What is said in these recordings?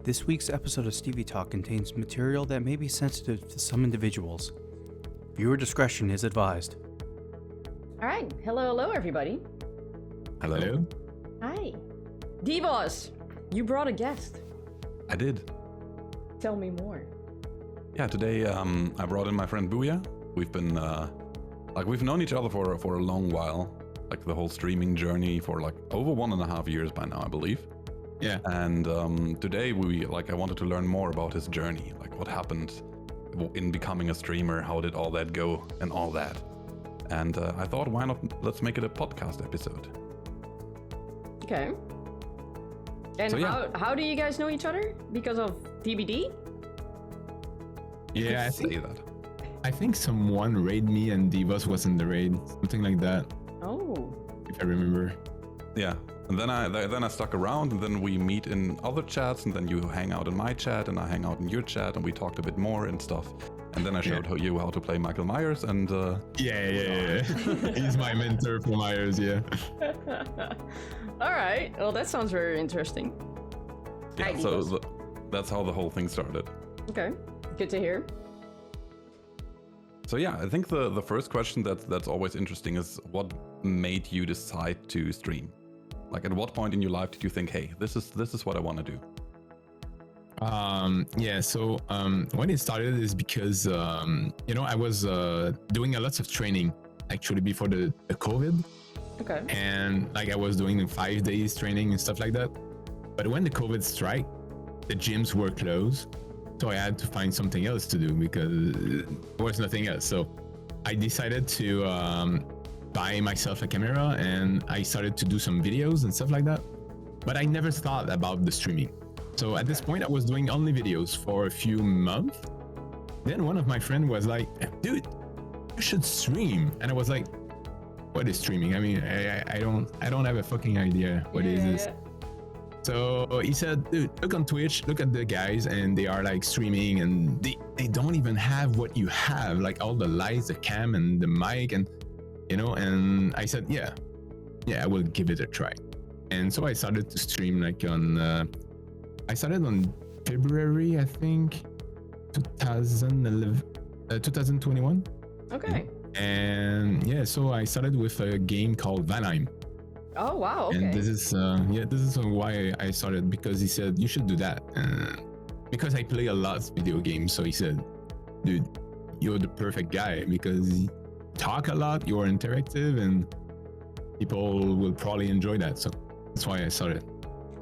This week's episode of Stevie Talk contains material that may be sensitive to some individuals. Viewer discretion is advised. All right. Hello, everybody. Hello. Hi. Deevoz, you brought a guest. I did. Tell me more. Yeah, today I brought in my friend BOOOYAAAAA. We've been we've known each other for a long while, like the whole streaming journey for like over 1.5 years by now, I believe. Yeah. And today I wanted to learn more about his journey, like what happened in becoming a streamer, how did all that go, and all that. And I thought, why not? Let's make it a podcast episode. Okay. And So, yeah. how do you guys know each other? Because of TBD? Yeah, I I think someone raided me and Deevoz was in the raid, something like that, Oh. if I remember. Yeah. And then I stuck around, and then we meet in other chats, and then you hang out in my chat, and I hang out in your chat, and we talked a bit more and stuff. And then I showed you how to play Michael Myers, and Yeah. He's my mentor for Myers, yeah. All right. Well, that sounds very interesting. yeah, Hi, so Deevoz. that's how the whole thing started. Okay. Good to hear. So yeah, I think the first question that's always interesting is what made you decide to stream? Like, at what point in your life did you think, hey, this is what I want to do? So when it started is because I was doing a lot of training actually before the COVID, Okay. and like I was doing 5 days training and stuff like that. But when the COVID strike, the gyms were closed, so I had to find something else to do because there was nothing else. So I decided to buy myself a camera, and I started to do some videos and stuff like that. But I never thought about the streaming. So at this point, I was doing only videos for a few months. Then one of my friends was like, "Dude, you should stream." And I was like, "What is streaming? I mean, I don't have a fucking idea what is this." Yeah. So he said, "Dude, look on Twitch, look at the guys, and they are like streaming, and they don't even have what you have, like all the lights, the cam, and the mic, and And I said, yeah, I will give it a try. And so I started to stream like I started on February, I think, 2021. Okay. And yeah, so I started with a game called Valheim. Oh, wow. Okay. And this is why I started, because he said you should do that. Because I play a lot of video games, so he said, dude, you're the perfect guy because you talk a lot, you're interactive, and people will probably enjoy that. So that's why I started.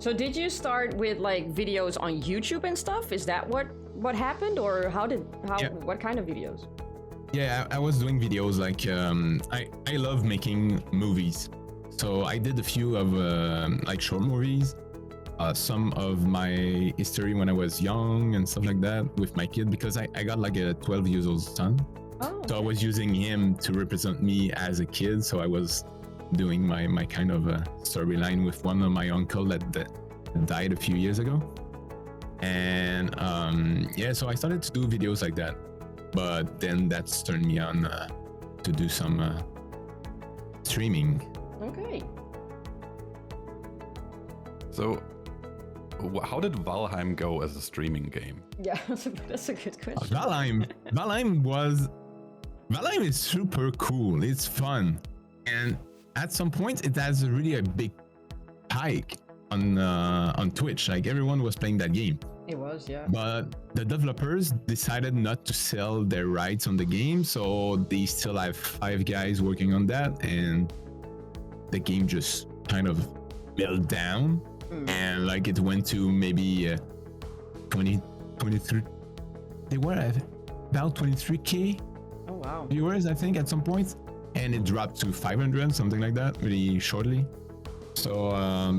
So did you start with like videos on YouTube and stuff? Is that what happened, or Yeah. what kind of videos? Yeah, I was doing videos like I love making movies. So I did a few of like short movies, some of my history when I was young and stuff like that with my kid, because I got like a 12 years old son. Oh. So I was using him to represent me as a kid. So I was doing my kind of storyline with one of my uncle that died a few years ago. And so I started to do videos like that. But then that's turned me on to do some streaming. Okay. So how did Valheim go as a streaming game? Yeah, that's a good question. Valheim is super cool. It's fun, and at some point it has really a big hike on Twitch. Like everyone was playing that game. It was, yeah. But the developers decided not to sell their rights on the game, so they still have 5 guys working on that, and the game just kind of melted down. And like it went to maybe 23. They were at about 23k Oh, wow. viewers, I think, at some point, and it dropped to 500, something like that, really shortly. So,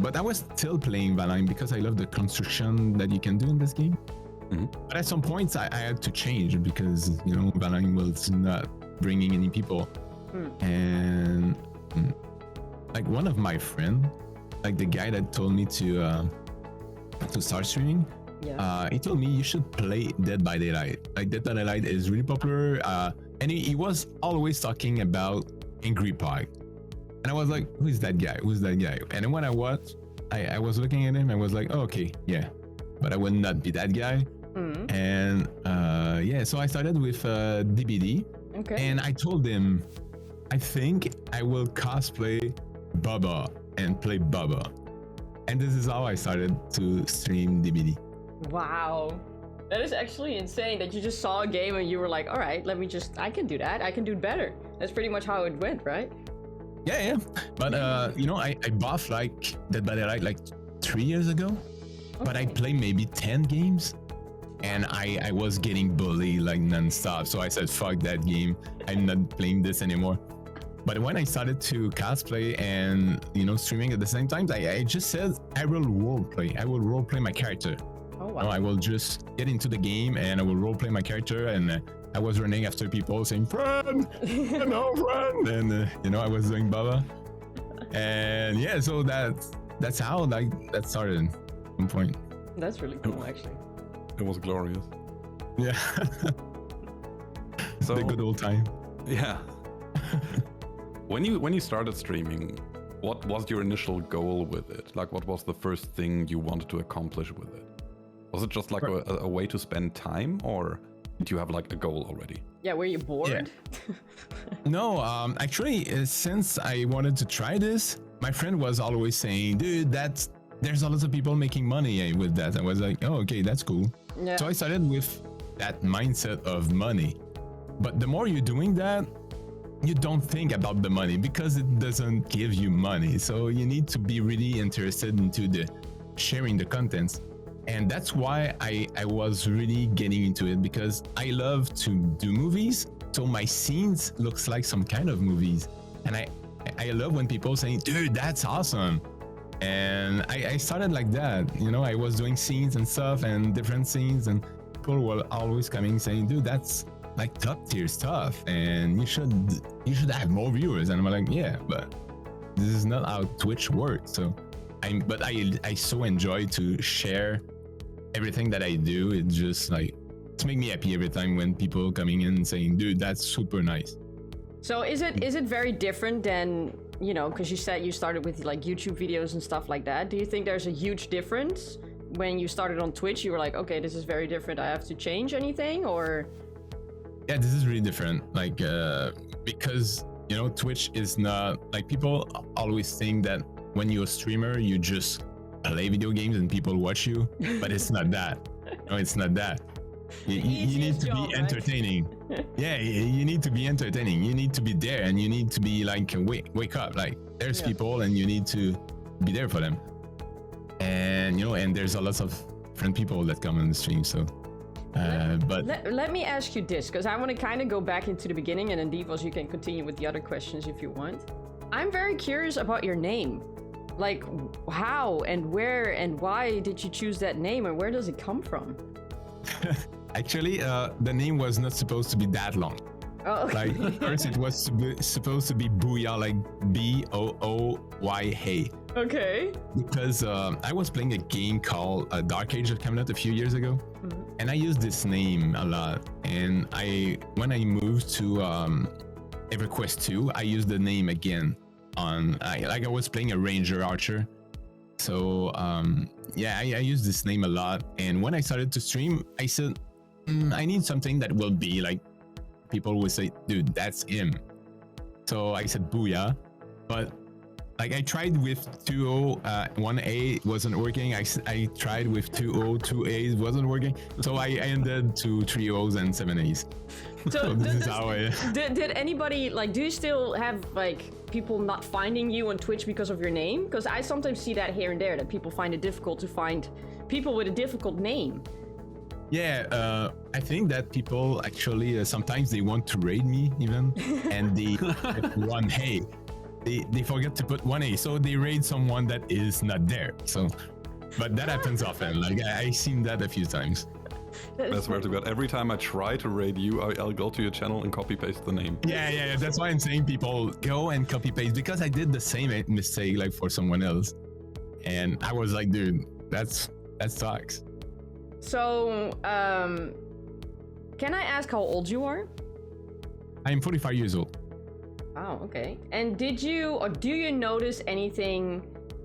but I was still playing Valheim because I love the construction that you can do in this game. Mm-hmm. But at some points, I had to change because Valheim was not bringing any people, and like one of my friends, like the guy that told me to start streaming, Yeah. he told me you should play Dead by Daylight. Like Dead by Daylight is really popular, and he was always talking about Angry Pie, and I was like, who's that guy? And then when I watched, I was looking at him, I was like, oh, okay, yeah, but I will not be that guy. And yeah, so I started with DBD. Okay. And I told him, I think I will cosplay Bubba and play Bubba. And this is how I started to stream DBD. Wow. That is actually insane that you just saw a game and you were like, all right, I can do that. I can do it better. That's pretty much how it went, right? Yeah. But, I bought like Dead by Daylight like 3 years ago. Okay. But I played maybe 10 games. And I was getting bullied like non-stop. So I said, fuck that game. I'm not playing this anymore. But when I started to cosplay and, streaming at the same time, I just said, I will roleplay. I will roleplay my character. Oh, wow. I will just get into the game and I will roleplay my character. And I was running after people saying, friend, no friend. And, I was doing Baba. And yeah, so that's how that started at one point. That's really cool, actually. It was glorious. Yeah. So the good old time. Yeah. When you started streaming, what was your initial goal with it? Like, what was the first thing you wanted to accomplish with it? Was it just like a way to spend time, or did you have like a goal already? Yeah, were you bored? Yeah. No, actually, since I wanted to try this, my friend was always saying, dude, there's a lot of people making money with that. I was like, oh, okay, that's cool. Yeah. So I started with that mindset of money. But the more you're doing that, you don't think about the money because it doesn't give you money. So you need to be really interested into the sharing the contents. And that's why I was really getting into it, because I love to do movies. So my scenes looks like some kind of movies. And I love when people say, dude, that's awesome. And I started like that, I was doing scenes and stuff and different scenes, and people were always coming saying, dude, that's like top tier stuff and you should have more viewers. And I'm like, yeah, but this is not how Twitch works. So I so enjoy to share everything that I do. It's just like, it's make me happy every time when people coming in and saying, dude, that's super nice. So is it very different than, because you said you started with like YouTube videos and stuff like that. Do you think there's a huge difference when you started on Twitch? You were like, okay, this is very different. I have to change anything, or? Yeah, this is really different. Like, because, Twitch is not like, people always think that when you're a streamer, you just play video games and people watch you, but it's not that. No, it's not that. You need to be entertaining. Yeah, you need to be entertaining. You need to be there and you need to be like, wake up. Like, there's people and you need to be there for them. And, and there's a lot of different people that come on the stream. So, but let me ask you this, because I want to kind of go back into the beginning, and then Deevoz, you can continue with the other questions if you want. I'm very curious about your name. Like, how and where and why did you choose that name, and where does it come from? Actually, the name was not supposed to be that long. Oh, okay. Like, first it was supposed to be Booyah, like BOOYAAAA. Okay. Because I was playing a game called Dark Age that came out a few years ago, and I used this name a lot. And when I moved to EverQuest 2, I used the name again. I was playing a Ranger Archer. So yeah, I used this name a lot. And when I started to stream, I said, I need something that will be like, people will say, dude, that's him. So I said Booyah. But like, I tried with 2O, 1A wasn't working. I tried with 2O, 2A's wasn't working. So I ended to 3 O's and 7 A's. So this is how I... Did anybody, like, do you still have, like, people not finding you on Twitch because of your name? Because I sometimes see that here and there, that people find it difficult to find people with a difficult name. Yeah, I think that people actually, sometimes they want to raid me even, and they put 1A. They forget to put 1A, so they raid someone that is not there. So, but that happens often. Like, I've seen that a few times. I swear to God, every time I try to raid you, I'll go to your channel and copy paste the name. Yeah. That's why I'm saying people go and copy paste, because I did the same mistake like for someone else, and I was like, dude, that sucks. So, can I ask how old you are? I'm 45 years old. Oh, okay. And did you, or do you notice anything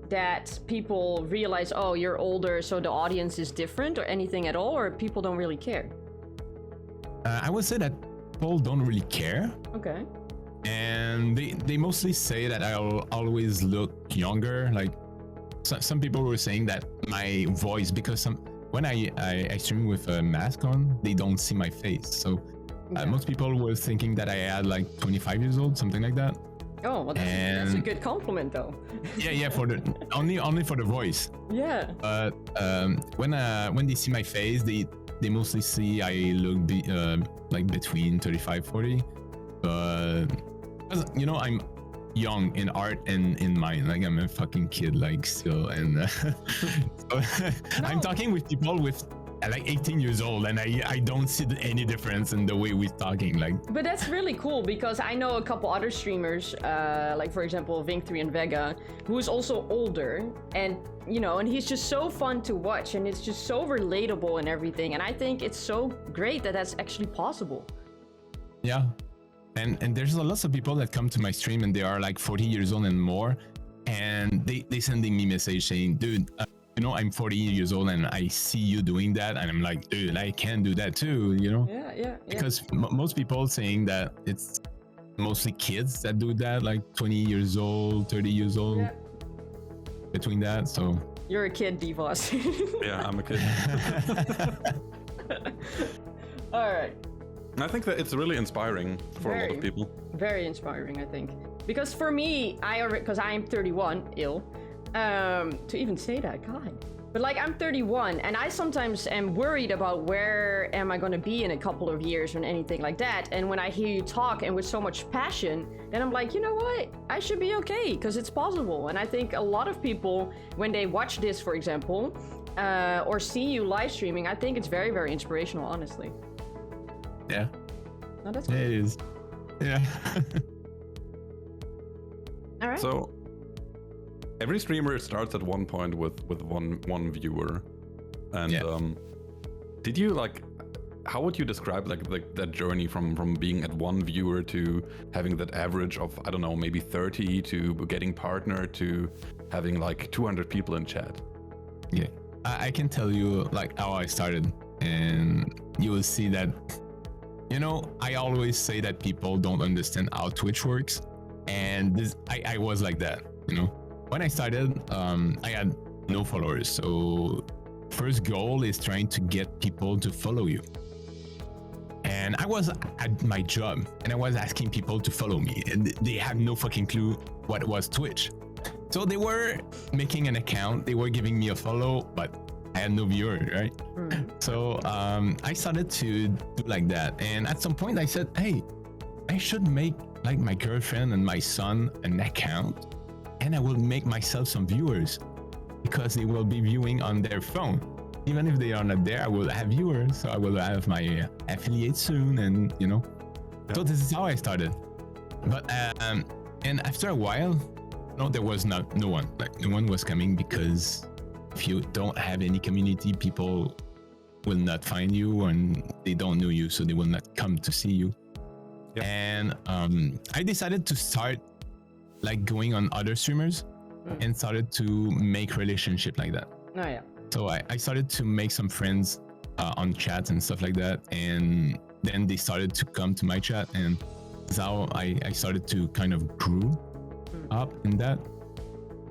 that people realize, oh, you're older, so the audience is different, or anything at all, or people don't really care? I would say that people don't really care. Okay. And they mostly say that I'll always look younger. Like some people were saying that my voice, because when I stream with a mask on, they don't see my face. So most people were thinking that I had like 25 years old, something like that. Oh, well, that's a good compliment, though. yeah, for the only for the voice. Yeah. But when they see my face, they mostly see I look like between 35, 40. But you know, I'm young in art and in mind. Like I'm a fucking kid, like still. And so I'm talking with people with like 18 years old, and I don't see any difference in the way we're talking. Like, but that's really cool, because I know a couple other streamers, like for example Vink3 and Vega, who is also older, and you know, and he's just so fun to watch, and it's just so relatable and everything. And I think it's so great that that's actually possible. Yeah, and there's lots of people that come to my stream and they are like 40 years old and more, and they sending me message saying, dude, you know, I'm 40 years old and I see you doing that, and I'm like, dude, I can do that too, you know? Yeah. Because most people saying that it's mostly kids that do that, like 20 years old, 30 years old, between that. So you're a kid, Deevoz. Yeah, I'm a kid. All right. I think that it's really inspiring for a lot of people. Very inspiring, I think. Because for me, because I am 31, to even say that, God. But like, I'm 31, and I sometimes am worried about where am I going to be in a couple of years or anything like that. And when I hear you talk and with so much passion, then I'm like, you know what? I should be okay, because it's possible. And I think a lot of people, when they watch this, for example, or see you live streaming, I think it's very, very inspirational, honestly. Yeah. No, that's cool. It is. Yeah. All right. So every streamer starts at one point with one viewer, and did you like? How would you describe like that journey from being at one viewer to having that average of, I don't know, maybe 30, to getting partner, to having like 200 people in chat? Yeah, I can tell you like how I started, and you will see that. You know, I always say that people don't understand how Twitch works, and I was like that. You know, when I started, I had no followers. So first goal is trying to get people to follow you. And I was at my job and I was asking people to follow me, and they had no fucking clue what was Twitch. So they were making an account, they were giving me a follow, but I had no viewer, right? So I started to do like that. And at some point I said, hey, I should make like my girlfriend and my son an account, and I will make myself some viewers, because they will be viewing on their phone. Even if they are not there, I will have viewers. So I will have my affiliate soon, and you know. Yeah. So this is how I started. But and after a while, no, there was no one. Like no one was coming, because if you don't have any community, people will not find you, and they don't know you, so they will not come to see you. Yep. And I decided to start like going on other streamers and started to make relationship like that. Oh yeah. So I started to make some friends on chats and stuff like that, and then they started to come to my chat, and that's how I started to kind of grew up in that.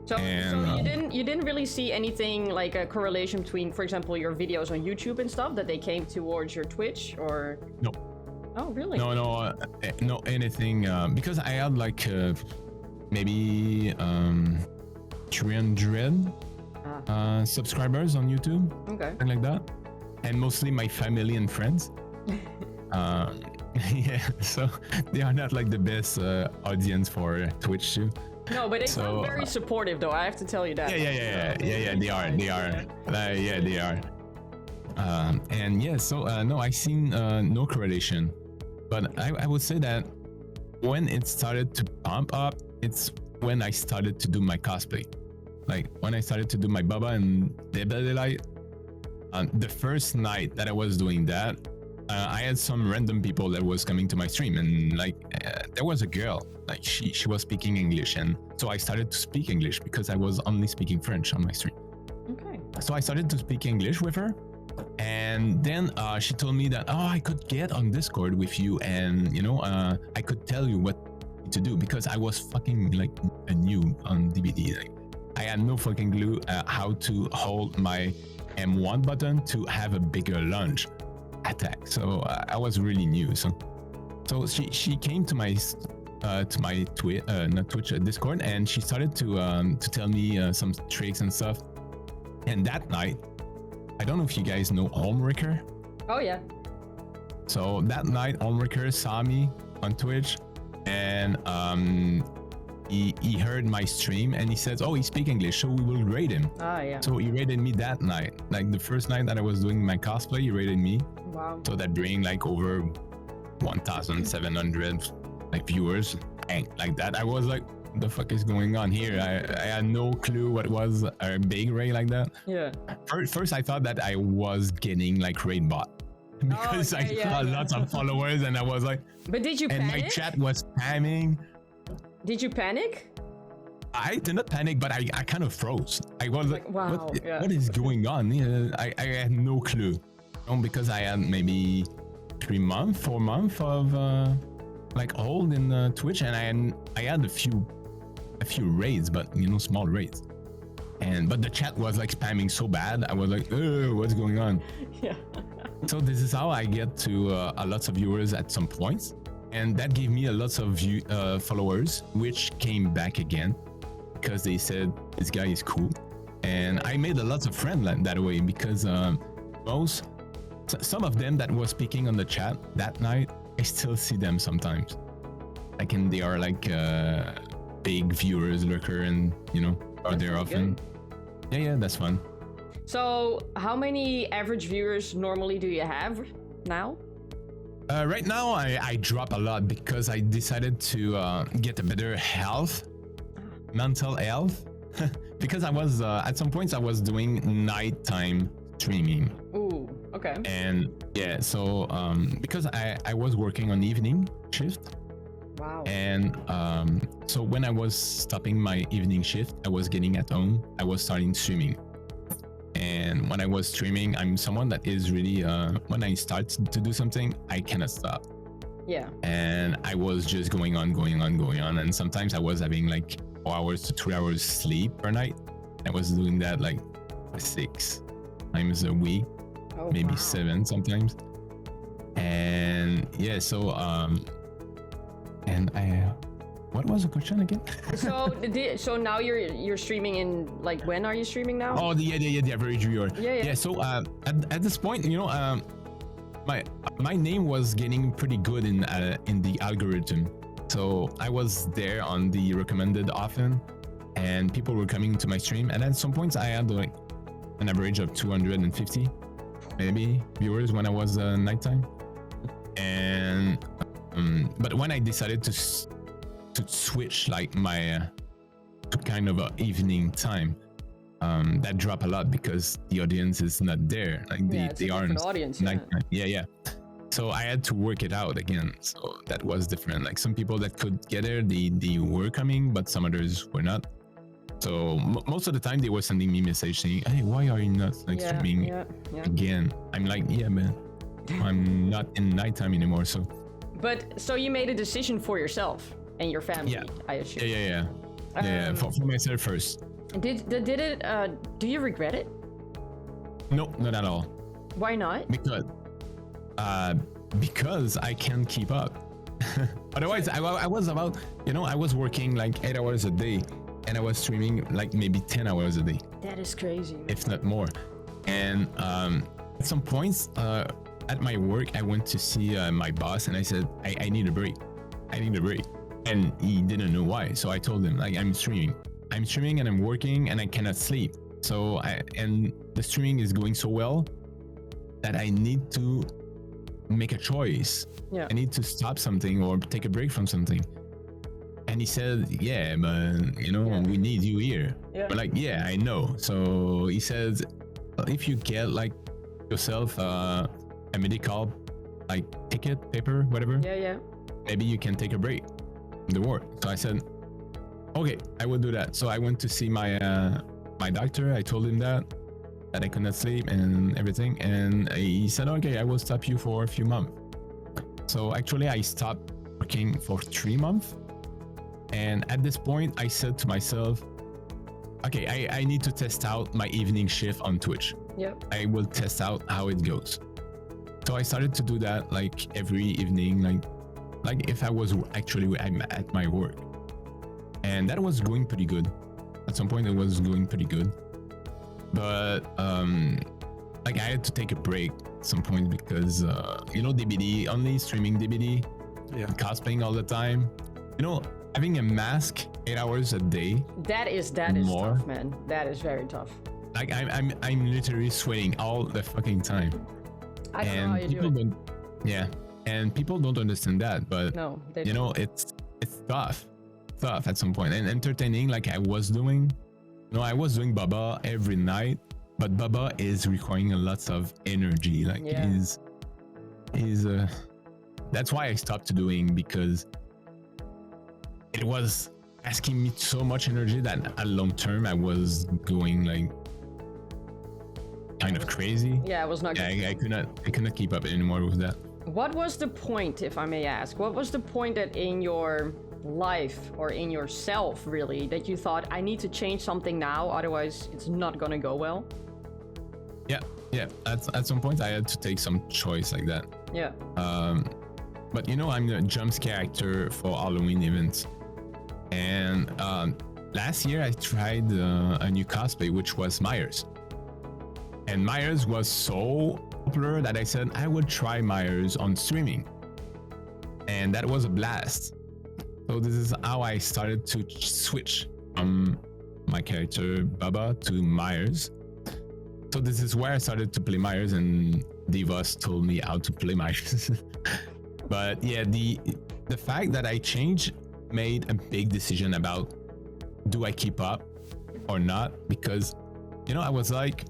So you didn't really see anything like a correlation between, for example, your videos on YouTube and stuff, that they came towards your Twitch, or? No. Oh, really? No anything, because I had like maybe 300 subscribers on YouTube, something like that, and mostly my family and friends. Yeah, so they are not like the best audience for Twitch too. No, but they sound very supportive, though. I have to tell you that. Yeah. They are. Yeah, they are. And yeah, so no, I seen no correlation, but I would say that when it started to pump up, it's when I started to do my cosplay. Like when I started to do my Baba and Stevielife, the first night that I was doing that, I had some random people that was coming to my stream, and like there was a girl, like she was speaking English, and so I started to speak English because I was only speaking French on my stream. Okay. So I started to speak English with her, and then she told me that I could get on Discord with you, and I could tell you what to do, because I was fucking like a noob on DBD. Like, I had no fucking clue how to hold my M1 button to have a bigger lunge attack. So I was really new. So she came to my Discord, and she started to tell me some tricks and stuff. And that night, I don't know if you guys know Homewrecker. Oh yeah. So that night, Homewrecker saw me on Twitch, and he heard my stream, and he says, "Oh, he speaks English, so we will rate him." Ah yeah. So he rated me that night, like the first night that I was doing my cosplay. He rated me. Wow. So that bring like over 1,700 like viewers, and like that. I was like, what the fuck is going on here? I had no clue what was a big raid like that. Yeah. First I thought that I was getting like raid bot, because I saw lots of followers, and I was like, But did you and panic? my chat was spamming. Did you panic? I did not panic, but I kind of froze. I was like, wow, what is going on? Yeah, I had no clue. Because I had maybe 4 months of like hold in Twitch, and I had a few raids, but small raids. But the chat was like spamming so bad. I was like, what's going on? Yeah. So this is how I get to a lots of viewers at some points, and that gave me a lots of followers, which came back again because they said this guy is cool, and I made a lot of friends that way, because some of them that was speaking on the chat that night, I still see them sometimes, like, and they are like big viewers, lurker, and are there often. Good. Yeah, that's fun. So how many average viewers normally do you have now? Right now I drop a lot because I decided to get a better mental health, because I was at some points I was doing nighttime streaming. Ooh, okay. And yeah, so because I was working on evening shift. Wow. And so when I was stopping my evening shift, I was getting at home, I was starting streaming. And when I was streaming, I'm someone that is really when I start to do something, I cannot stop. Yeah. And I was just going on, and sometimes I was having like 4 hours to 3 hours sleep per night. I was doing that like 6 times a week, maybe 7 sometimes. And yeah, so and what was the question again? So now you're streaming in, like, when are you streaming now? Oh, the average viewer. Yeah. So at this point, my name was getting pretty good in the algorithm. So I was there on the recommended often, and people were coming to my stream. And at some points, I had like an average of 250 maybe viewers when I was nighttime. And but when I decided to switch like my to kind of a evening time, that dropped a lot because the audience is not there. Like they aren't audience. nighttime. Yeah. So I had to work it out again. So that was different. Like some people that could get there, they were coming, but some others were not. So most of the time they were sending me message saying, "Hey, why are you not streaming again?" I'm like, "Yeah, man, I'm not in nighttime anymore." So you made a decision for yourself and your family, I assume. Yeah. For myself first. Did it? Do you regret it? No, not at all. Why not? Because I can't keep up. Otherwise, I was about, I was working like 8 hours a day, and I was streaming like maybe 10 hours a day. That is crazy, man. If not more. And at some points at my work, I went to see my boss, and I said, I need a break. And he didn't know why. So I told him, like, I'm streaming and I'm working and I cannot sleep. So and the streaming is going so well that I need to make a choice. Yeah. I need to stop something or take a break from something. And he said, yeah, but we need you here. Yeah. But like, yeah, I know. So he says, if you get like yourself a medical like ticket, paper, whatever. Yeah. Maybe you can take a break. the work. So I said, okay, I will do that. So I went to see my doctor. I told him that I could not sleep and everything, and he said, okay, I will stop you for a few months. So actually I stopped working for 3 months, and at this point I said to myself, okay, I need to test out my evening shift on Twitch. Yep. I will test out how it goes. So I started to do that like every evening, like if I was actually at my work, and that was going pretty good. At some point it was going pretty good, but like I had to take a break at some point because DBD, only streaming DBD, cosplaying all the time, having a mask 8 hours a day. That is more. tough, man. That is very tough. Like I'm literally sweating all the fucking time. I don't know how you do it. Yeah, and people don't understand that, but No, they don't. it's tough at some point. And entertaining, like I was doing, I was doing Baba every night, but Baba is requiring a lot of energy. Like he's that's why I stopped doing, because it was asking me so much energy that at long term I was going like kind of crazy. Yeah, it was not good. I could not keep up anymore with that. What was the point, if I may ask? What was the point that in your life or in yourself, really, that you thought, I need to change something now, otherwise it's not gonna go well? Yeah. At some point I had to take some choice like that. Yeah. But I'm the jump scare actor for Halloween events. And last year I tried a new cosplay, which was Myers. And Myers was so popular that I said I would try Myers on streaming. And that was a blast. So this is how I started to switch from my character Baba to Myers. So this is where I started to play Myers, and Deevoz told me how to play Myers. But yeah, the fact that I changed made a big decision about, do I keep up or not? Because I was like,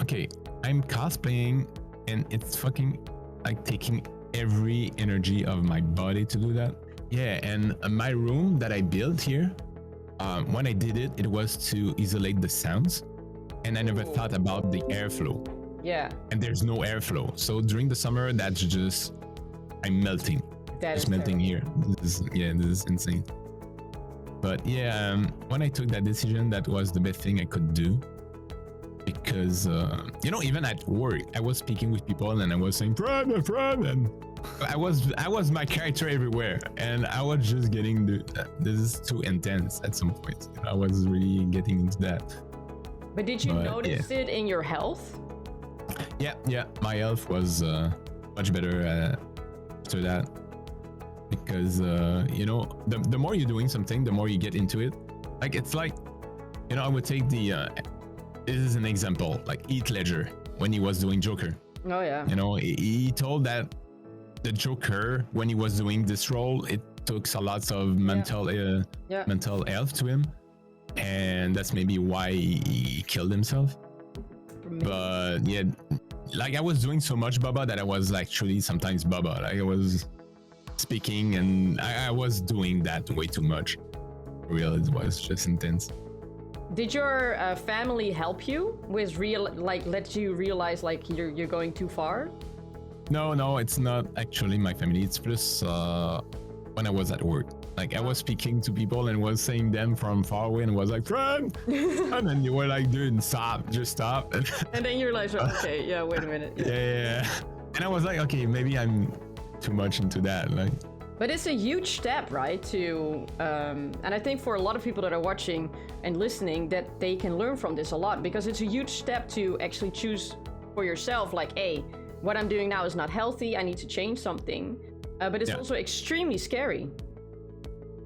okay, I'm cosplaying and it's fucking like taking every energy of my body to do that. Yeah, and my room that I built here, when I did it, it was to isolate the sounds, and I never thought about the airflow. Yeah. And there's no airflow. So during the summer, that's just, I'm melting. That just is melting terrible. here. This is insane. But yeah, when I took that decision, that was the best thing I could do. Because even at work, I was speaking with people and I was saying friend, and I was my character everywhere, and I was just getting this is too intense at some point. I was really getting into that. But did you notice it in your health? Yeah, my health was much better after that, because the more you're doing something, the more you get into it. Like it's like, I would take this is an example, like Heath Ledger when he was doing Joker. Oh yeah. He told that the Joker, when he was doing this role, it took a lot of mental health to him, and that's maybe why he killed himself. But yeah, like I was doing so much Baba that I was actually sometimes Baba. Like I was speaking and I was doing that way too much. For real, it was just intense. Did your family help you with let you realize like you're going too far? No, it's not actually my family. It's plus when I was at work. Like I was speaking to people and was saying them from far away and was like, friend! And then you were like, dude, stop, just stop. And then you realize, okay, yeah, wait a minute. Yeah. And I was like, okay, maybe I'm too much into that. Like. But it's a huge step, right? To and I think for a lot of people that are watching and listening, that they can learn from this a lot, because it's a huge step to actually choose for yourself, like, hey, what I'm doing now is not healthy, I need to change something. But it's also extremely scary.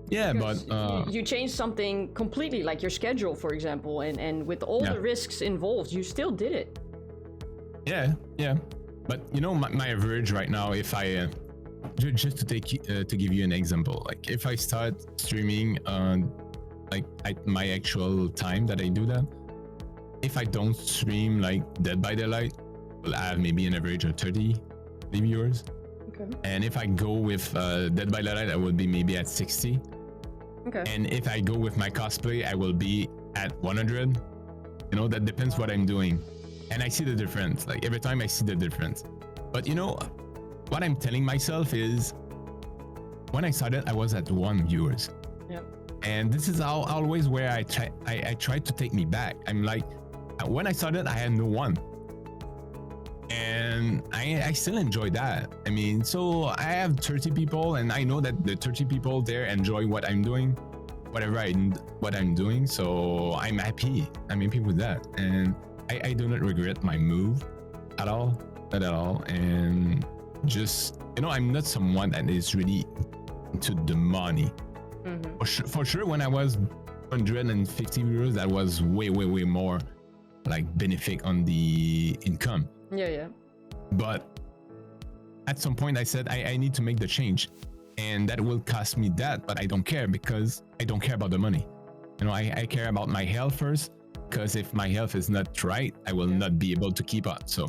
Yeah, because but you change something completely, like your schedule, for example, and with all the risks involved, you still did it. Yeah. But my average right now, if I just to give you an example, like if I start streaming like at my actual time that I do that, if I don't stream like Dead by Daylight, well, I have maybe an average of 30 viewers. Okay. And if I go with Dead by Daylight, I will be maybe at 60. Okay. And if I go with my cosplay, I will be at 100. You know, that depends what I'm doing. And I see the difference. Like every time I see the difference. But you know, what I'm telling myself is, when I started, I was at 1 viewers. Yep. And this is always where I try to take me back. I'm like, when I started, I had no one. And I still enjoy that. I mean, so I have 30 people, and I know that the 30 people there enjoy what I'm doing, what I'm doing. So I'm happy. I'm happy with that. And I do not regret my move at all, not at all. And just, you know, I'm not someone that is really into the money. For sure, when I was 150 euros, that was way more like benefit on the income. Yeah. But at some point I said I need to make the change, and that will cost me that, but I don't care, because I don't care about the money. You know, I care about my health first, because if my health is not right, I will not be able to keep up. So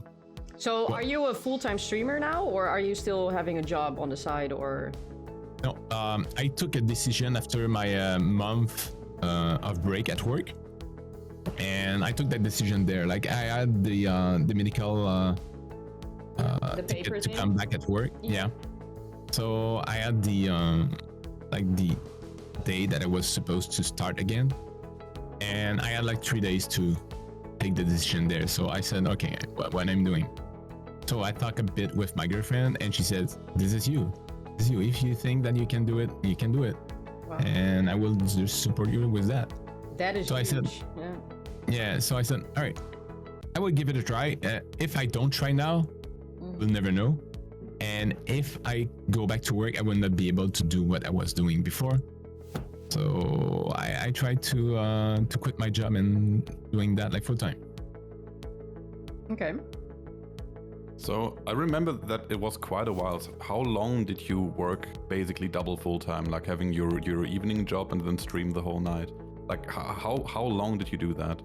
are you a full-time streamer now, or are you still having a job on the side, or? no, I took a decision after my month of break at work, and I took that decision there. Like I had the medical The ticket papers to in? come back at work. Yeah. So I had the like the day that I was supposed to start again, and I had like 3 days to take the decision there. So I said, okay, what I'm doing. So I talked a bit with my girlfriend, and she says, this is you. This is you. If you think that you can do it, you can do it. Wow. And I will just support you with that. That is So I huge. said- Yeah. Yeah, so I said, all right, I will give it a try. If I don't try now, we'll never know. And if I go back to work, I will not be able to do what I was doing before. So I tried to quit my job and doing that like full time. Okay. So I remember that it was quite a while. So how long did you work basically double full time, like having your evening job and then stream the whole night? Like how long did you do that?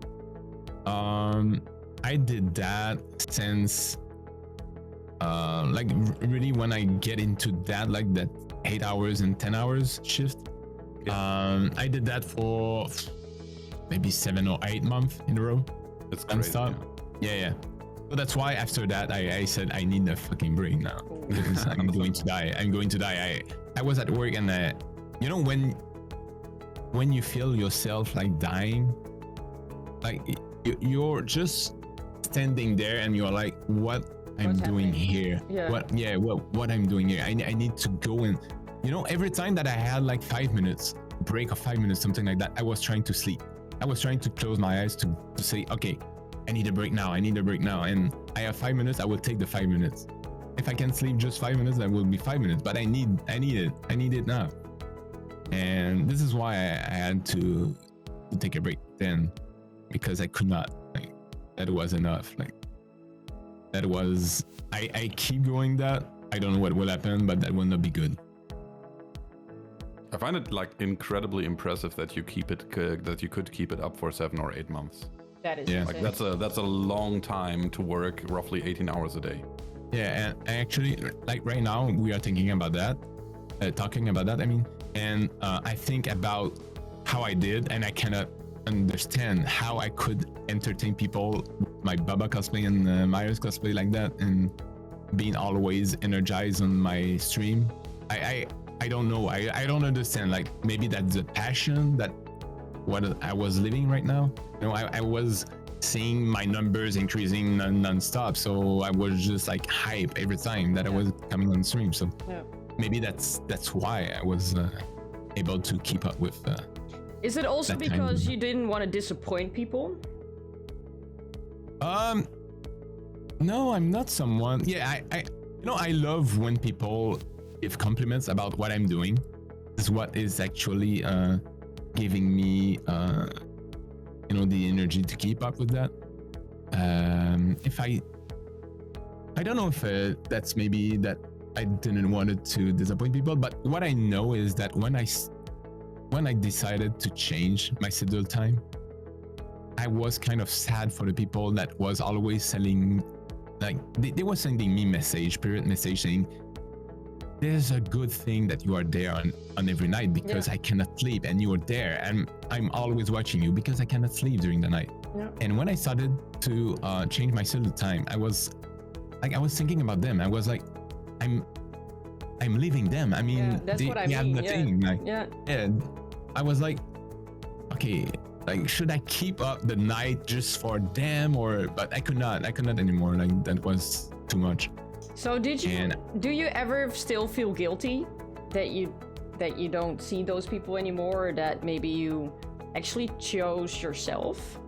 I did that since like really when I get into that, like that 8 hours and 10 hours shift. I did that for maybe 7 or 8 months in a row. It's And crazy. stop. Yeah. So that's why after that I said I need a fucking break now. Because I'm going to die. I'm going to die. I was at work, and you know, when you feel yourself like dying, like you're just standing there and you're like, what I'm What's doing happening? here? Yeah. What I'm doing here? I need to go and, you know, every time that I had like 5 minutes break of 5 minutes, something like that, I was trying to sleep. I was trying to close my eyes to say, okay, I need a break now. And I have 5 minutes. I will take the 5 minutes. If I can sleep just 5 minutes, that will be 5 minutes. But I need it now. And this is why I had to take a break then, because I could not. Like, that was enough. Like that was. I keep going that. I don't know what will happen, but that will not be good. I find it like incredibly impressive that you could keep it up for 7 or 8 months. That is Yeah. Like insane. that's a long time to work roughly 18 hours a day. Yeah, and actually, like right now, we are thinking about that, talking about that. I mean, and I think about how I did, and I cannot understand how I could entertain people with my Baba cosplay and Myers cosplay like that, and being always energized on my stream. I don't know. I don't understand. Like maybe that's the passion that what I was living right now. You know, I was seeing my numbers increasing non-stop, so I was just like hype every time that I was coming on stream. So Yeah. maybe that's why I was able to keep up with. Is it also that kind because of- you didn't want to disappoint people? No, I'm not someone. Yeah, I you know, I love when people give compliments about what I'm doing. This is what is actually giving me you know, the energy to keep up with that. If I don't know if that's maybe that I didn't want it to disappoint people, but what I know is that when I decided to change my schedule time, I was kind of sad for the people that was always selling, like they were sending me private message saying, there's a good thing that you are there on every night because I cannot sleep and you are there and I'm always watching you because I cannot sleep during the night. Yeah. And when I started to change my schedule time, I was thinking about them. I was like, I'm leaving them. I mean, that's what I have mean. nothing. Yeah. And I was like, okay, like, should I keep up the night just for them but I could not anymore. Like, that was too much. So do you ever still feel guilty that you don't see those people anymore, or that maybe you actually chose yourself?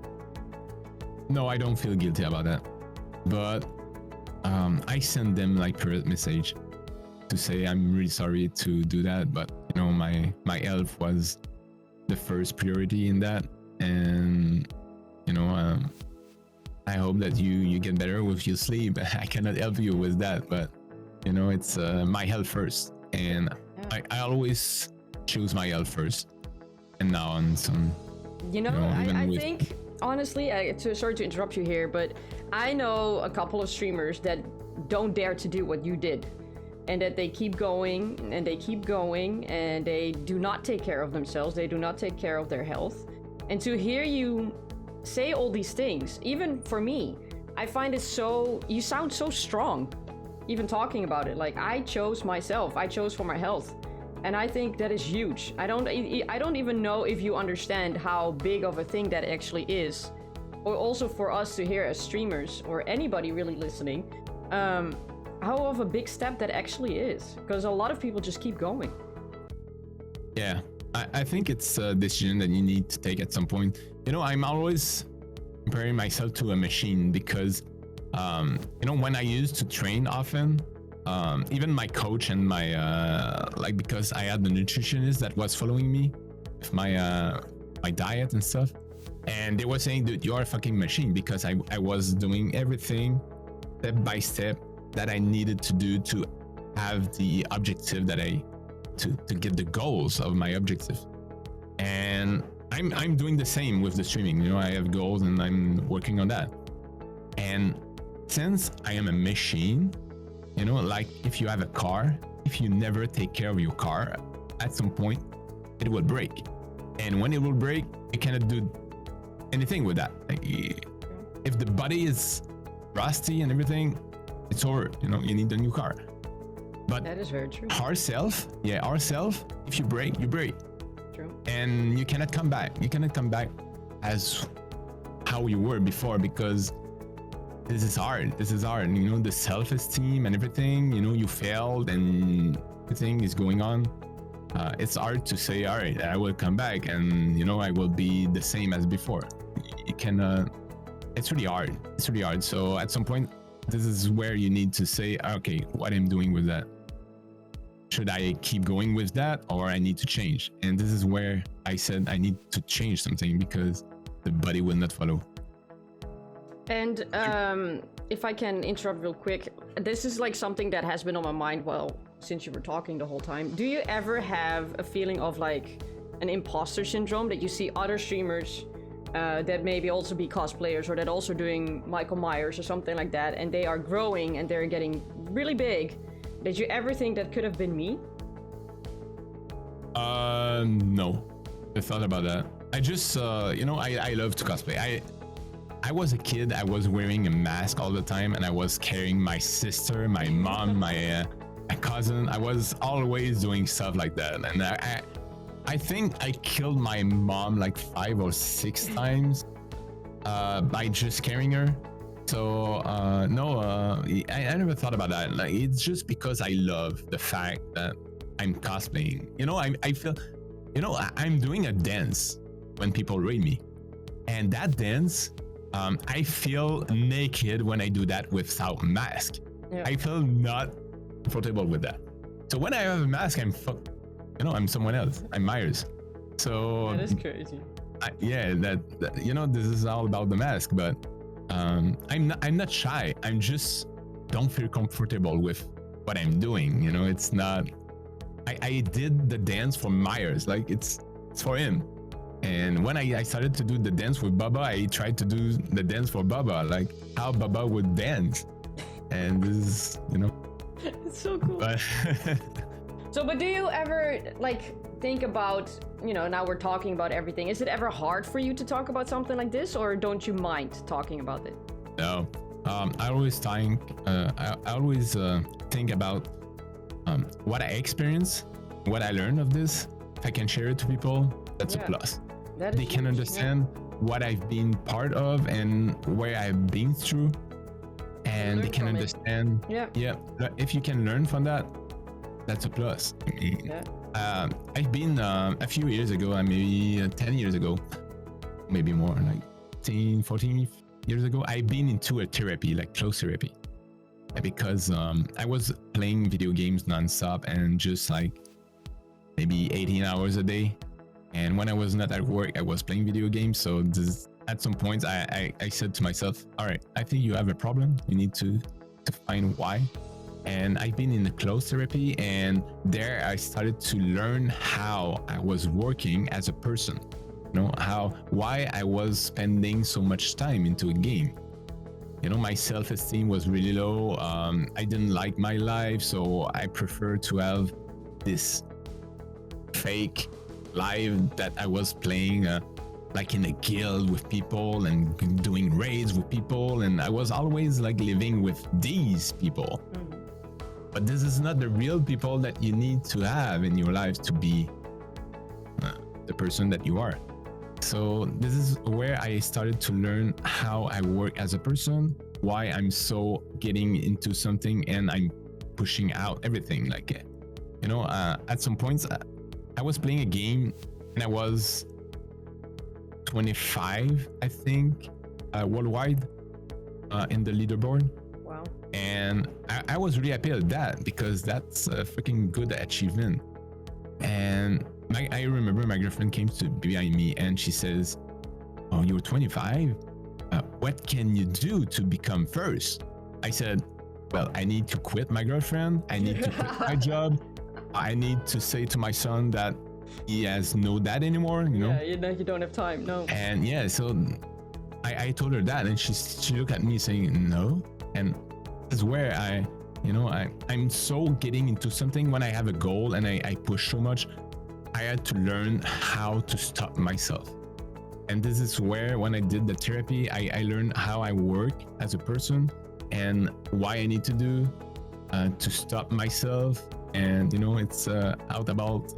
No, I don't feel guilty about that. But I send them like private message to say I'm really sorry to do that, but you know, my health was the first priority in that, and you know, I hope that you get better with your sleep. I cannot help you with that, but you know, it's my health first, and I always choose my health first. And now on some, I think honestly, sorry to interrupt you here, but I know a couple of streamers that don't dare to do what you did, and that they keep going and they keep going and they do not take care of themselves. They do not take care of their health. And to hear you say all these things, even for me, I find it you sound so strong, even talking about it. Like, I chose myself, I chose for my health. And I think that is huge. I don't even know if you understand how big of a thing that actually is. Or also for us to hear as streamers, or anybody really listening, how of a big step that actually is. Because a lot of people just keep going. Yeah, I think it's a decision that you need to take at some point. You know, I'm always comparing myself to a machine because, you know, when I used to train often, even my coach and my, because I had the nutritionist that was following me with my diet and stuff. And they were saying, dude, you're a fucking machine, because I was doing everything step by step that I needed to do to have the objective that to get the goals of my objective. And I'm doing the same with the streaming. You know, I have goals and I'm working on that. And since I am a machine, you know, like if you have a car, if you never take care of your car, at some point it will break. And when it will break, you cannot do anything with that. Like, if the body is rusty and everything, it's over. You know, you need a new car. But that is very true. Ourself, if you break, you break. True. And you cannot come back. You cannot come back as how you were before, because this is hard. You know, the self-esteem and everything, you know, you failed and everything is going on. It's hard to say, all right, I will come back and, you know, I will be the same as before. You cannot, it's really hard. So at some point, this is where you need to say, okay, what I'm doing with that. Should I keep going with that, or I need to change? And this is where I said I need to change something, because the body will not follow. And if I can interrupt real quick, this is like something that has been on my mind, since you were talking the whole time. Do you ever have a feeling of like an imposter syndrome, that you see other streamers that maybe also be cosplayers, or that also doing Michael Myers or something like that, and they are growing and they're getting really big? Did you ever think that could have been me? No. I thought about that. I just, you know, I love to cosplay. I was a kid, I was wearing a mask all the time, and I was carrying my sister, my mom, my cousin. I was always doing stuff like that. And I think I killed my mom like 5 or 6 times by just carrying her. So no, I never thought about that. Like, it's just because I love the fact that I'm cosplaying. You know, I feel, you know, I'm doing a dance when people read me, and that dance, I feel naked when I do that without mask. Yeah. I feel not comfortable with that. So when I have a mask, you know, I'm someone else. I'm Myers. So that is crazy. That you know, this is all about the mask, but I'm not shy. I'm just don't feel comfortable with what I'm doing. You know, it's not. I did the dance for Myers, like it's for him. And when I started to do the dance with Baba, I tried to do the dance for Baba, like how Baba would dance. And this is, you know. It's That's so cool. But But do you ever like think about, now we're talking about everything. Is it ever hard for you to talk about something like this, or don't you mind talking about it? no, I always think about what I experience, what I learned of this. If I can share it to people, that's a plus. That is They can huge, understand what I've been part of and where I've been through, and they Learn can from it. understand. Yeah. If you can learn from that, that's a plus. I mean, Yeah. I've been a few years ago, maybe 10 years ago, maybe more, like 14 years ago, I've been into a therapy, like close therapy, because I was playing video games nonstop and just like maybe 18 hours a day. And when I was not at work, I was playing video games. So at some points, I said to myself, all right, I think you have a problem. You need to find why. And I've been in the close therapy, and there I started to learn how I was working as a person. Why I was spending so much time into a game. My self-esteem was really low. I didn't like my life, so I prefer to have this fake life that I was playing, like in a guild with people and doing raids with people, and I was always like living with these people. But this is not the real people that you need to have in your life to be the person that you are. So this is where I started to learn how I work as a person, why I'm so getting into something and I'm pushing out everything. Like, at some points, I was playing a game and I was 25, I think, worldwide in the leaderboard. Wow. And I was really happy at that, because that's a freaking good achievement. And I remember my girlfriend came to behind me and she says, "Oh, you're 25? What can you do to become first?" I said, "Well, I need to quit my girlfriend. I need to quit my job. I need to say to my son that he has no dad anymore, Yeah, you don't have time, no. And yeah, so I told her that, and she looked at me saying no. And this is where I'm so getting into something. When I have a goal and I push so much, I had to learn how to stop myself. And this is where, when I did the therapy, I learned how I work as a person and why I need to do to stop myself. And it's out about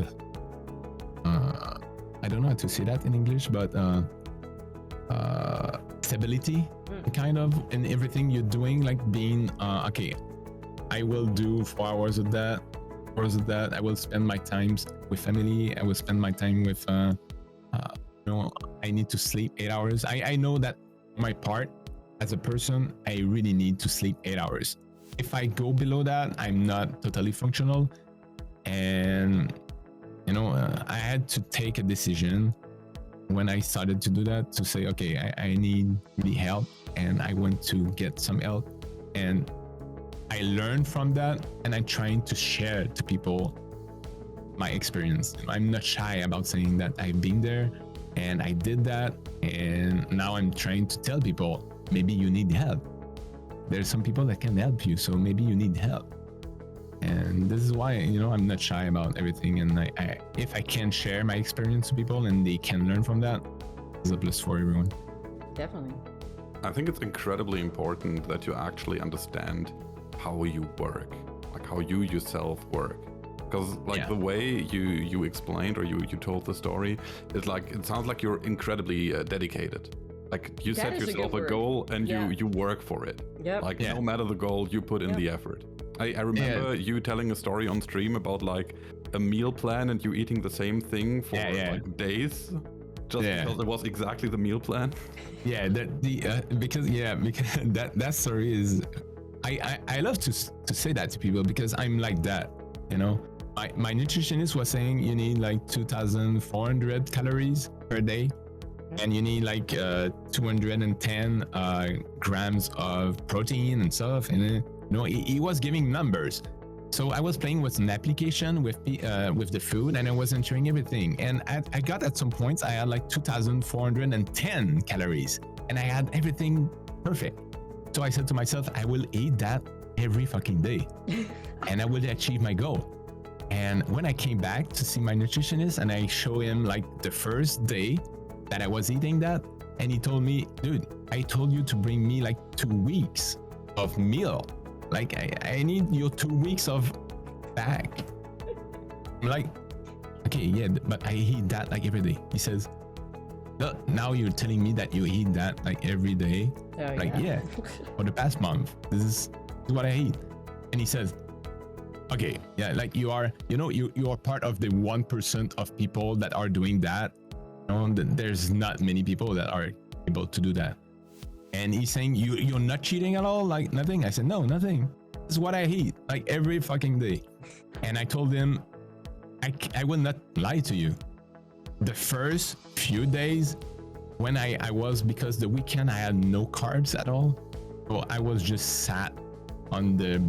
I don't know how to say that in English, but stability, kind of, in everything you're doing, like being okay, I will do 4 hours of that, I will spend my times with family, I will spend my time with I need to sleep 8 hours. I know that my part as a person, I really need to sleep 8 hours. If I go below that, I'm not totally functional. And I had to take a decision when I started to do that, to say, okay, I need really help, and I went to get some help, and I learned from that, and I'm trying to share to people my experience. I'm not shy about saying that I've been there and I did that, and now I'm trying to tell people, maybe you need help. There's some people that can help you, so maybe you need help. And this is why, I'm not shy about everything. And if I can share my experience to people and they can learn from that, it's a plus for everyone. Definitely. I think it's incredibly important that you actually understand how you work, like how you yourself work. Because the way you explained, or you told the story, is like, it sounds like you're incredibly dedicated. Like, you set yourself a goal and you work for it. Yep. Like, no matter the goal, you put in the effort. I remember you telling a story on stream about like a meal plan and you eating the same thing for like days, just because it was exactly the meal plan. Yeah, because that story is, I love to say that to people, because I'm like that. My nutritionist was saying you need like 2,400 calories per day, and you need like 210 grams of protein and stuff. And he was giving numbers. So I was playing with an application with the food, and I was entering everything. And I got, at some points, I had like 2,410 calories, and I had everything perfect. So I said to myself, I will eat that every fucking day, and I would achieve my goal. And when I came back to see my nutritionist and I show him like the first day that I was eating that, and he told me, dude, I told you to bring me like 2 weeks of meal. Like I need your 2 weeks of bag. I'm like, okay, yeah, but I eat that like every day. He says, no, now you're telling me that you eat that like every day. Oh, Like, yeah, for the past month, this is what I eat. And he says, okay, yeah, like you are part of the 1% of people that are doing that. There's not many people that are able to do that. And he's saying, you're not cheating at all? Like nothing? I said, no, nothing. This is what I eat like every fucking day. And I told him, I will not lie to you. The first few days when I was, because the weekend I had no carbs at all. So I was just sat on the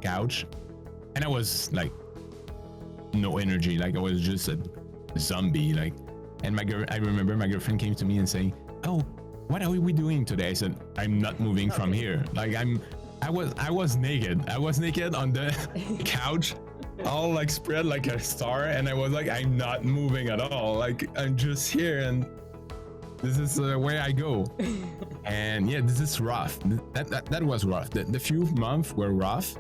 couch and I was like no energy. Like I was just a zombie. Like, and I remember my girlfriend came to me and saying, oh, what are we doing today? I said, I'm not moving from here. Like I was naked. I was naked on the couch, all like spread like a star. And I was like, I'm not moving at all. Like I'm just here and this is where I go. And yeah, this is rough. That was rough. The few months were rough,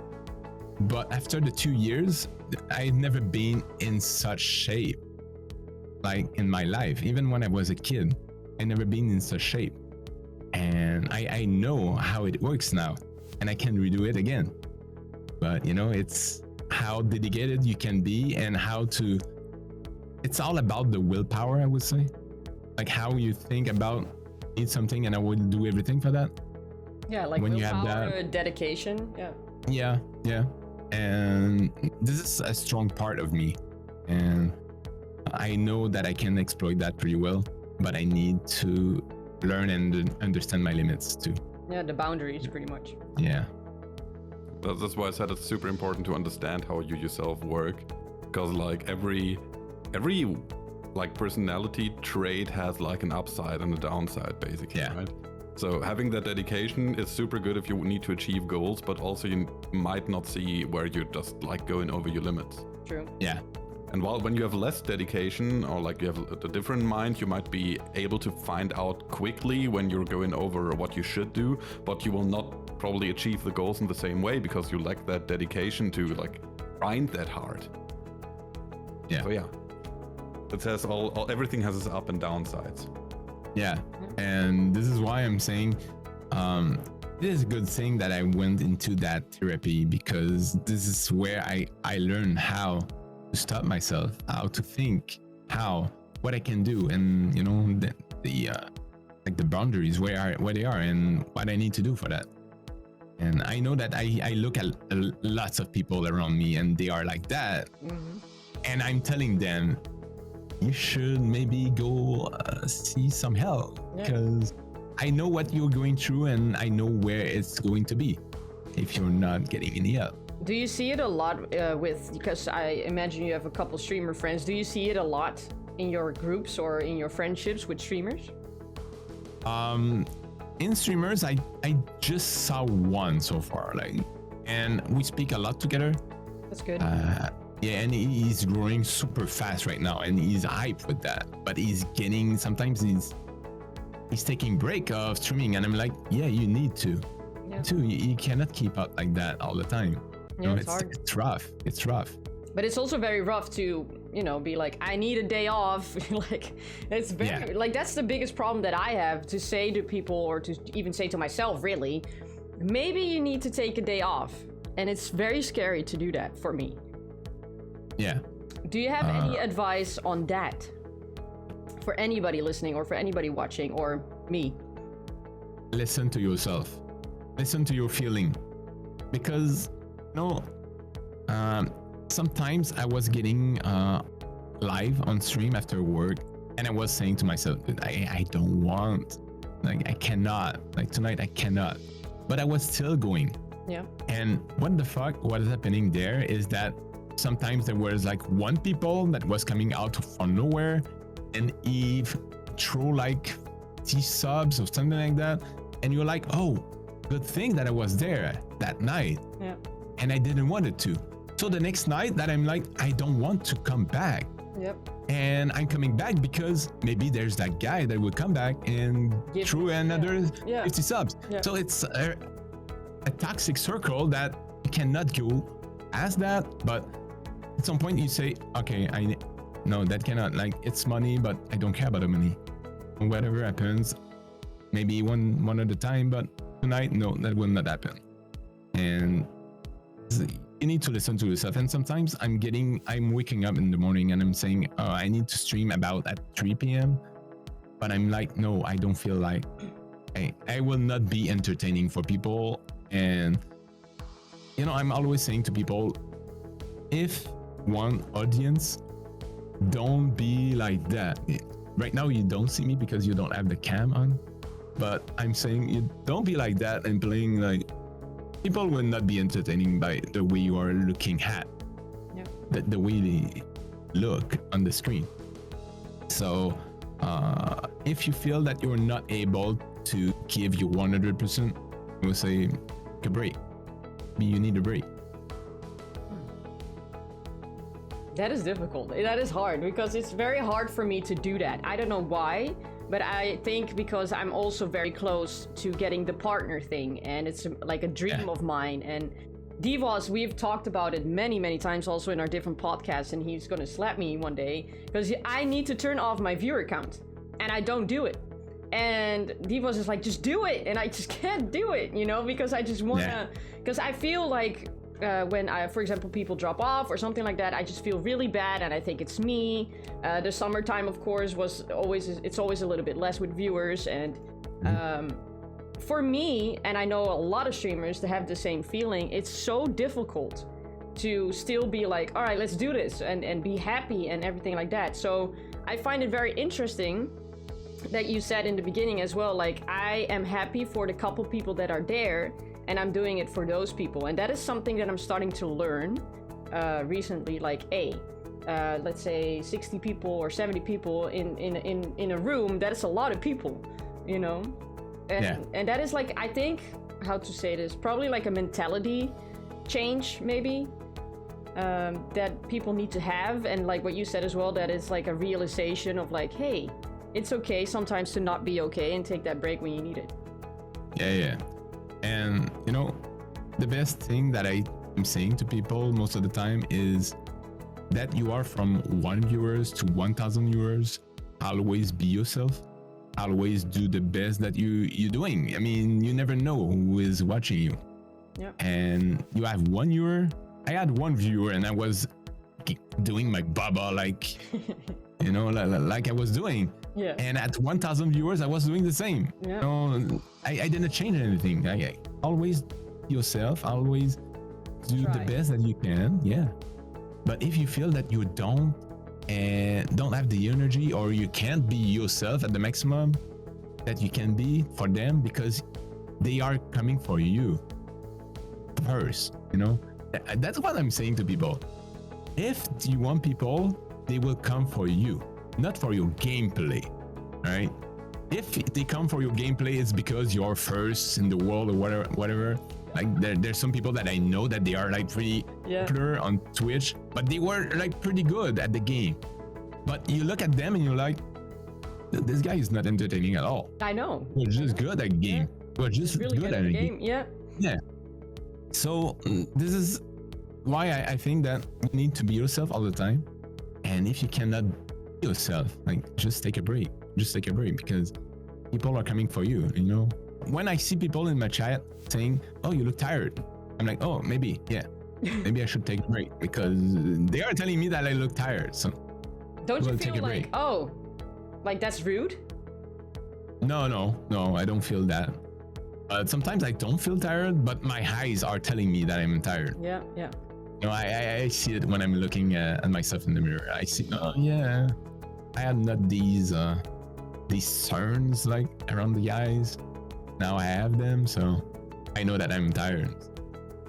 but after the 2 years, I'd never been in such shape like in my life. Even when I was a kid, I never been in such shape. And I know how it works now and I can redo it again. But it's how dedicated you can be and it's all about the willpower, I would say. Like how you think about eat something and I will do everything for that. Yeah, like when you have willpower, that dedication. Yeah. And this is a strong part of me. And I know that I can exploit that pretty well, but I need to learn and understand my limits too. Yeah, the boundaries pretty much. Yeah. That's why I said it's super important to understand how you yourself work, because like every like personality trait has like an upside and a downside, basically. Yeah. Right? So having that dedication is super good if you need to achieve goals, but also you might not see where you're just like going over your limits. True. Yeah. And when you have less dedication or like you have a different mind, you might be able to find out quickly when you're going over what you should do, but you will not probably achieve the goals in the same way because you lack that dedication to like grind that hard. Yeah. So yeah, it has everything has its up and down sides. Yeah. And this is why I'm saying it is a good thing that I went into that therapy, because this is where I learned how to stop myself, how to think, what I can do, and the boundaries where they are and what I need to do for that. And I know that I look at lots of people around me and they are like that. Mm-hmm. And I'm telling them, you should maybe go see some help, because I know what you're going through and I know where it's going to be if you're not getting any help. Do you see it a lot because I imagine you have a couple streamer friends, do you see it a lot in your groups or in your friendships with streamers? In streamers, I just saw one so far, and we speak a lot together. That's good. Yeah, and he's growing super fast right now, and he's hyped with that. But sometimes he's taking break of streaming, and I'm like, yeah, you need to. Yeah. Too. You cannot keep up like that all the time. Yeah, it's hard. It's rough. It's rough. But it's also very rough to, be like, I need a day off. It's very, that's the biggest problem that I have, to say to people, or to even say to myself, really, maybe you need to take a day off. And it's very scary to do that for me. Yeah. Do you have any advice on that for anybody listening or for anybody watching or me? Listen to yourself. Listen to your feeling. Because, sometimes I was getting live on stream after work and I was saying to myself, I don't want, I cannot, tonight I cannot. But I was still going. Yeah. And what is happening there is that sometimes there was one people that was coming out from nowhere and he threw 50 subs or something like that. And you're like, oh, good thing that I was there. that night. Yeah. And I didn't want it to. So the next night that I'm like, I don't want to come back. Yep. And I'm coming back because maybe there's that guy that will come back and throw another 50 subs. Yeah. So it's a toxic circle that you cannot go past that. But at some point you say, okay, no, that cannot, like, it's money, but I don't care about the money. Whatever happens, maybe one at a time, but tonight, no, that will not happen. And you need to listen to yourself. And sometimes I'm waking up in the morning and I'm saying, oh, I need to stream about at 3 p.m. But I'm like, no, I don't feel like I will not be entertaining for people. And, you know, I'm always saying to people, if one audience, don't be like that. Right now, you don't see me because you don't have the cam on. But I'm saying you don't be like that and playing like, people will not be entertaining by the way you are looking at, the way they look on the screen. So if you feel that you're not able to give you 100%, I would say take a break. You need a break. That is difficult. That is hard because it's very hard for me to do that. I don't know why, but I think because I'm also very close to getting the partner thing, and it's like a dream of mine. And Deevoz, we've talked about it many, many times also in our different podcasts, and he's gonna slap me one day because I need to turn off my viewer count, and I don't do it. And Deevoz is like, just do it, and I just can't do it, you know, because I just wanna, because I feel like when for example, people drop off or something like that, I just feel really bad, and I think it's me. The summertime, of course, it's always a little bit less with viewers, and for me, and I know a lot of streamers that have the same feeling, it's so difficult to still be like, all right, let's do this, and be happy and everything like that. So I find it very interesting that you said in the beginning as well, like, I am happy for the couple people that are there, and I'm doing it for those people. And that is something that I'm starting to learn recently, like, let's say 60 people or 70 people in a room, that is a lot of people, you know? And that is like, I think, how to say this, probably like a mentality change, maybe, that people need to have. And like what you said as well, that it's like a realization of like, hey, it's okay sometimes to not be okay and take that break when you need it. Yeah. And, you know, the best thing that I am saying to people most of the time is that you are from 1 viewers to 1,000 viewers. Always be yourself. Always do the best that you're doing. I mean, you never know who is watching you. Yeah. And you have 1 viewer. I had 1 viewer and I was doing my baba like, you know, like I was doing. Yeah. And at 1,000 viewers, I was doing the same. Yeah. You know, I didn't change anything. I always yourself, always do the best that you can. Yeah. But if you feel that you don't have the energy, or you can't be yourself at the maximum that you can be for them, because they are coming for you first, you know, that's what I'm saying to people. If you want people, they will come for you, not for your gameplay, right? If they come for your gameplay, it's because you're first in the world or whatever. Like there's some people that I know that they are like pretty popular on Twitch, but they were like pretty good at the game. But you look at them and you're like, this guy is not entertaining at all. I know. We're just good at game. We're just really good at the game. Yeah. So this is why I think that you need to be yourself all the time. And if you cannot be yourself, like, just take a break. Just take a break, because people are coming for you, you know? When I see people in my chat saying, oh, you look tired, I'm like, oh, maybe I should take a break, because they are telling me that I look tired. So don't you feel like, oh, like that's rude? No, I don't feel that. Sometimes I don't feel tired, but my eyes are telling me that I'm tired. Yeah. You know, I see it when I'm looking at myself in the mirror. I see, oh yeah, I had not these cerns like around the eyes. Now I have them, so I know that I'm tired.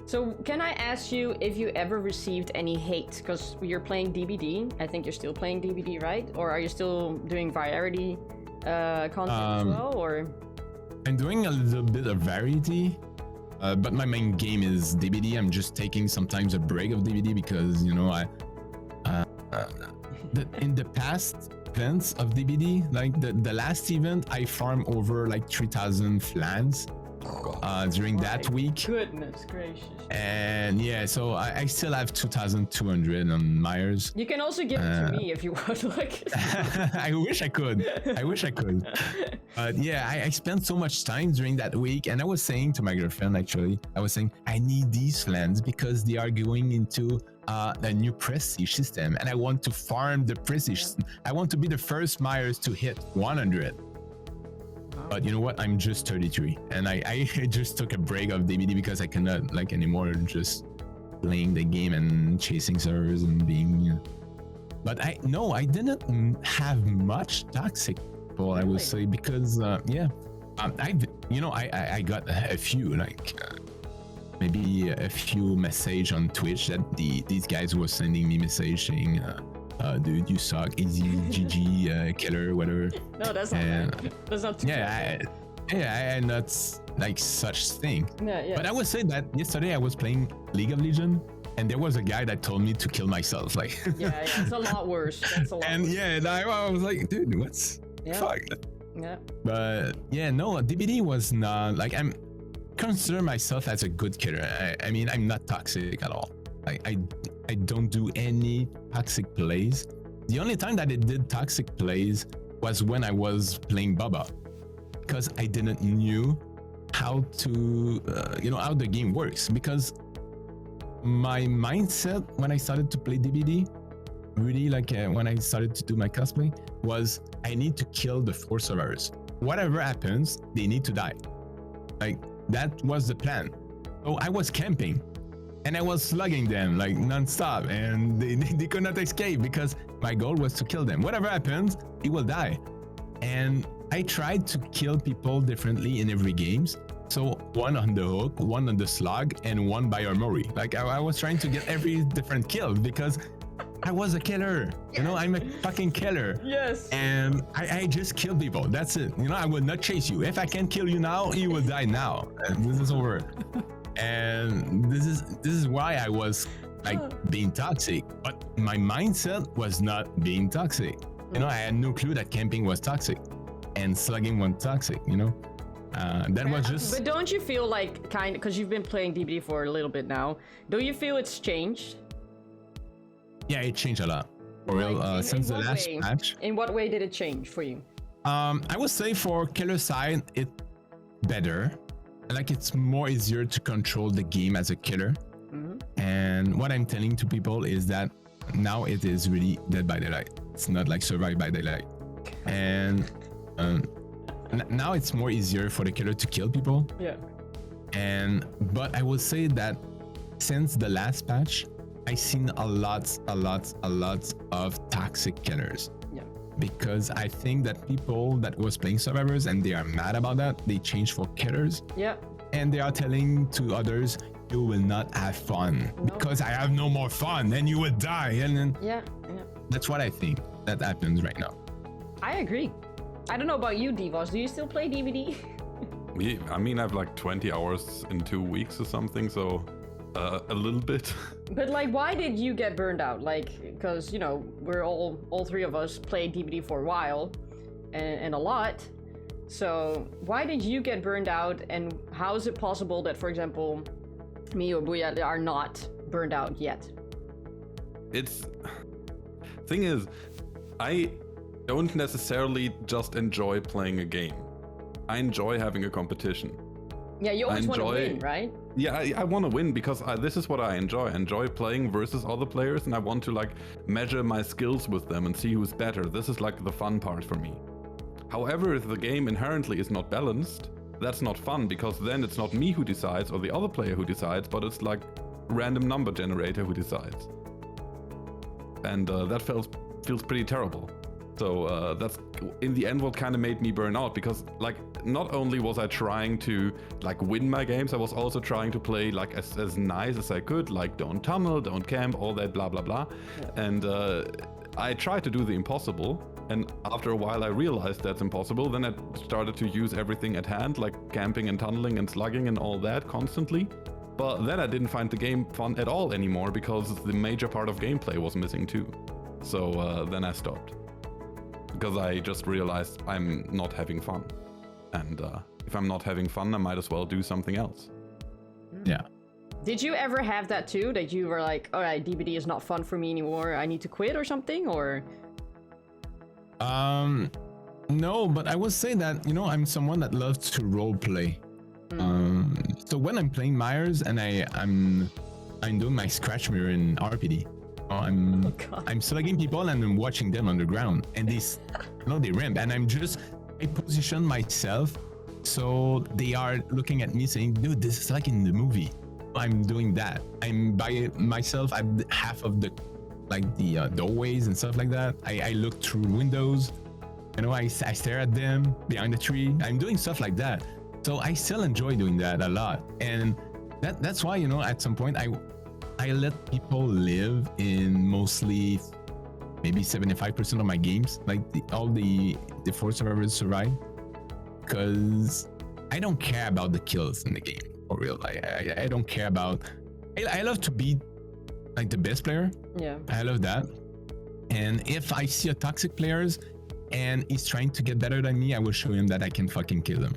So can I ask you if you ever received any hate? Because you're playing DBD. I think you're still playing DBD, right? Or are you still doing variety content as well? Or I'm doing a little bit of variety, But my main game is DBD. I'm just taking sometimes a break of DBD because, you know, in the past events of DBD, like the last event, I farmed over like 3,000 flans during that week. Goodness gracious. And yeah, so I still have 2,200 on Myers. You can also give it to me if you want. Like, I wish I could. But yeah, I spent so much time during that week, and I was saying to my girlfriend, actually, I need these lands because they are going into the new prestige system, and I want to farm the prestige. I want to be the first Myers to hit 100. But you know what? I'm just 33, and I just took a break of DBD because I cannot like anymore just playing the game and chasing servers and being. You know. But I didn't have much toxic people, I would say, because I got a few maybe a few message on Twitch that these guys were sending me message saying. Dude, you suck, easy, GG, killer, whatever. No, that's not right. That's not too bad. I not like such thing. Yeah. But I would say that yesterday I was playing League of Legends, and there was a guy that told me to kill myself. Like, yeah, it's a lot worse. That's a lot. And worse. I was like, dude, what's fuck? Yeah. But yeah, no, DBD was not like I'm consider myself as a good killer. I mean, I'm not toxic at all. I don't do any toxic plays. The only time that I did toxic plays was when I was playing Bubba, because I didn't knew how to, how the game works. Because my mindset when I started to play DBD, really when I started to do my cosplay, was I need to kill the 4 survivors. Whatever happens, they need to die. Like that was the plan. So I was camping. And I was slugging them like non-stop, and they could not escape because my goal was to kill them. Whatever happens, he will die. And I tried to kill people differently in every games. So one on the hook, one on the slug, and one by armory. Like I was trying to get every different kill because I was a killer. You know, I'm a fucking killer. Yes. And I just kill people. That's it. You know, I will not chase you. If I can kill you now, you will die now. And this is over. And this is why I was like being toxic, but my mindset was not being toxic. You know, I had no clue that camping was toxic and slugging was toxic, you know. That was just. But don't you feel like because you've been playing DBD for a little bit now, don't you feel it's changed? Yeah, it changed a lot. For real, since the last patch. In what way did it change for you? I would say for killer side, it better. Like it's more easier to control the game as a killer. And what I'm telling to people is that now it is really Dead by Daylight. It's not like Survive by Daylight. And now it's more easier for the killer to kill people. Yeah. But I will say that since the last patch, I've seen a lot of toxic killers. Yeah. Because I think that people that was playing survivors and they are mad about that, they change for killers. Yeah. And they are telling to others, you will not have fun because I have no more fun and you will die. And then that's what I think that happens right now. I agree. I don't know about you, Deevoz. Do you still play DBD? I mean, I have like 20 hours in 2 weeks or something, so a little bit. But like, why did you get burned out? Like, because, you know, we're all 3 of us played DBD for a while and a lot. So why did you get burned out, and how is it possible that, for example, me or BOOOYAAAAA are not burned out yet? Thing is, I don't necessarily just enjoy playing a game. I enjoy having a competition. Yeah, you always want to win, right? Yeah, I want to win because this is what I enjoy. I enjoy playing versus other players, and I want to like measure my skills with them and see who's better. This is like the fun part for me. However, if the game inherently is not balanced, that's not fun, because then it's not me who decides or the other player who decides, but it's like a random number generator who decides. And that feels pretty terrible. So that's in the end what kind of made me burn out, because like not only was I trying to like win my games, I was also trying to play like as nice as I could, like don't tunnel, don't camp, all that blah blah blah. Yeah. And I tried to do the impossible, and after a while I realized that's impossible. Then I started to use everything at hand, like camping and tunneling and slugging and all that constantly. But then I didn't find the game fun at all anymore because the major part of gameplay was missing too. So then I stopped. Because I just realized I'm not having fun. And if I'm not having fun, I might as well do something else. Yeah. Did you ever have that too? That you were like, all right, DBD is not fun for me anymore. I need to quit or something? Or no, but I would say that, you know, I'm someone that loves to role play. So when I'm playing Myers and I'm doing my scratch mirror in RPD, I'm slugging people and I'm watching them on the ground, and they ramp, and I position myself so they are looking at me saying, dude, this is like in the movie. I'm doing that. I'm by myself. I'm half of the doorways and stuff like that. I look through windows, you know, I stare at them behind the tree. I'm doing stuff like that. So I still enjoy doing that a lot. And that's why, you know, at some point I let people live in mostly maybe 75% of my games, like all the Force Survivors survive, because I don't care about the kills in the game for real. I don't care about. I love to be like the best player. Yeah. I love that. And if I see a toxic players and he's trying to get better than me, I will show him that I can fucking kill him.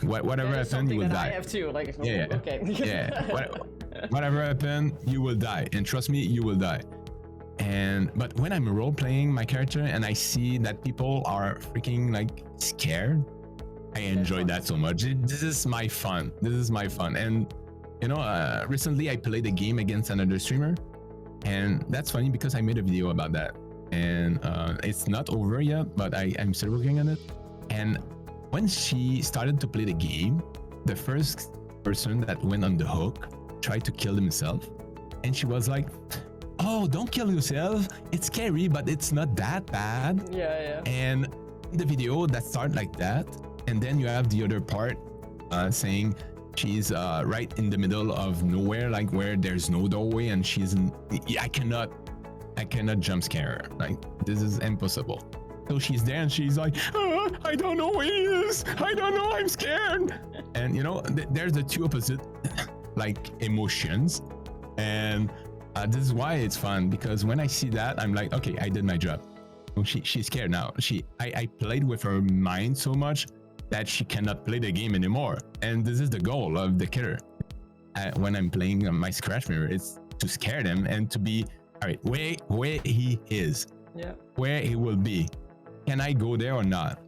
Whatever happens, you will die. I have too. Like, yeah. Okay. Yeah. Whatever happens, you will die. And trust me, you will die. But when I'm role playing my character and I see that people are freaking like scared, I enjoy that so much. This is my fun. And you know, recently I played a game against another streamer, and that's funny because I made a video about that, and it's not over yet, but I'm still working on it. And when she started to play the game, the first person that went on the hook tried to kill himself, and she was like, oh, don't kill yourself, it's scary, but it's not that bad. Yeah. And the video that started like that, and then you have the other part saying she's right in the middle of nowhere, like where there's no doorway, and I cannot jump scare her. Like, this is impossible. So she's there and she's like, I don't know where he is. I don't know, I'm scared. And you know, there's the two opposite like emotions. And this is why it's fun, because when I see that, I'm like, okay, I did my job. She's scared now. I played with her mind so much that she cannot play the game anymore. And this is the goal of the killer. When I'm playing my scratch mirror, it's to scare them and to be, all right, where he is, where he will be. Can I go there or not?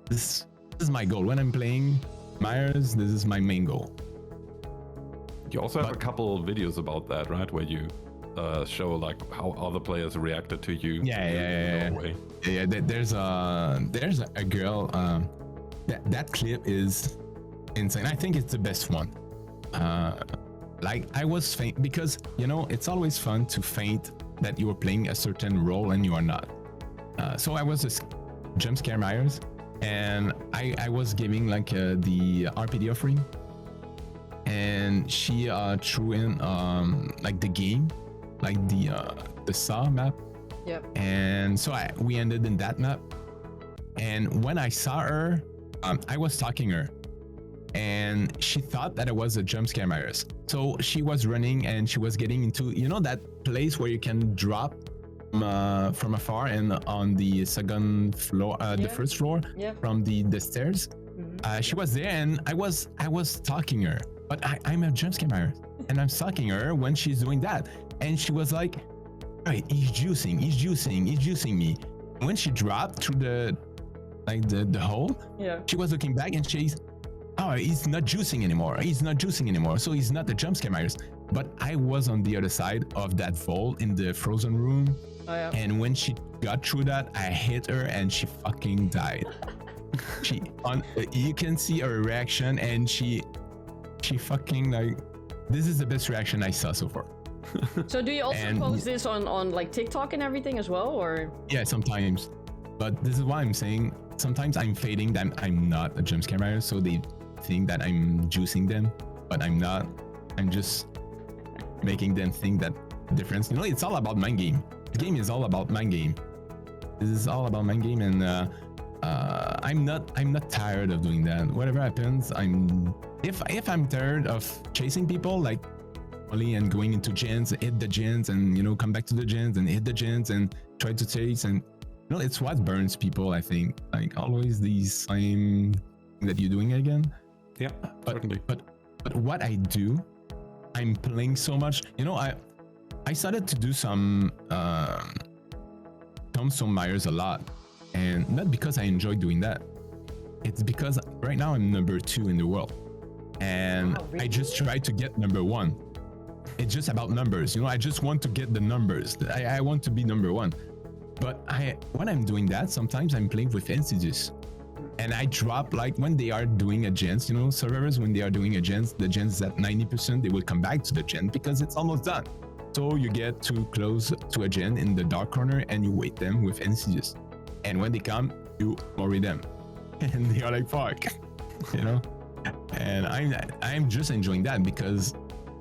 This is my goal. When I'm playing Myers, this is my main goal. You also have a couple videos about that, right? Where you show like how other players reacted to you. Yeah. There's a girl. That clip is insane. I think it's the best one. Like I was faint because, you know, it's always fun to feint that you are playing a certain role and you are not. So I was a jump scare Myers, and I was giving like the RPD offering, and she threw in like the game, like the Saw map. Yep. And so we ended in that map. And when I saw her, I was stalking her, and she thought that it was a jump scare Myers. So she was running and she was getting into, you know, that place where you can drop from afar and on the second floor, the first floor from the stairs. She was there, and I was stalking her, but I'm a jump scare Myers, and I'm stalking her when she's doing that, and she was like, all right, he's juicing me. When she dropped through the hole, she was looking back and she's, oh, he's not juicing anymore, so he's not the jump scare Myers. But I was on the other side of that vault in the frozen room. And when she got through that, I hit her and she fucking died. You can see her reaction, and she fucking, like, this is the best reaction I saw so far. So do you also post this on like TikTok and everything as well, or? Yeah, sometimes. But this is why I'm saying sometimes I'm fading that I'm not a jump scare Myers, so they think that I'm juicing them, but I'm not. I'm just making them think that difference. You know, it's all about mind game. The game is all about mind game. This is all about mind game, and I'm not tired of doing that. Whatever happens, if I'm tired of chasing people like only and going into gens, hit the gens, and come back to the gens and hit the gens and try to chase, and it's what burns people. I think like always these same thing that you're doing again. Yeah, certainly. But what I do, I'm playing so much. I started to do some Tombstone Myers a lot, and not because I enjoy doing that. It's because right now I'm number 2 in the world, and I just try to get number 1. It's just about numbers, I just want to get the numbers. I want to be number 1. But when I'm doing that, sometimes I'm playing with Insidious, and I drop like when they are doing a gens, servers when they are doing a gens, the gens is at 90%, they will come back to the gen because it's almost done. So you get too close to a gen in the dark corner and you wait them with Insidious. And when they come, you worry them. And they are like, fuck, And I'm just enjoying that because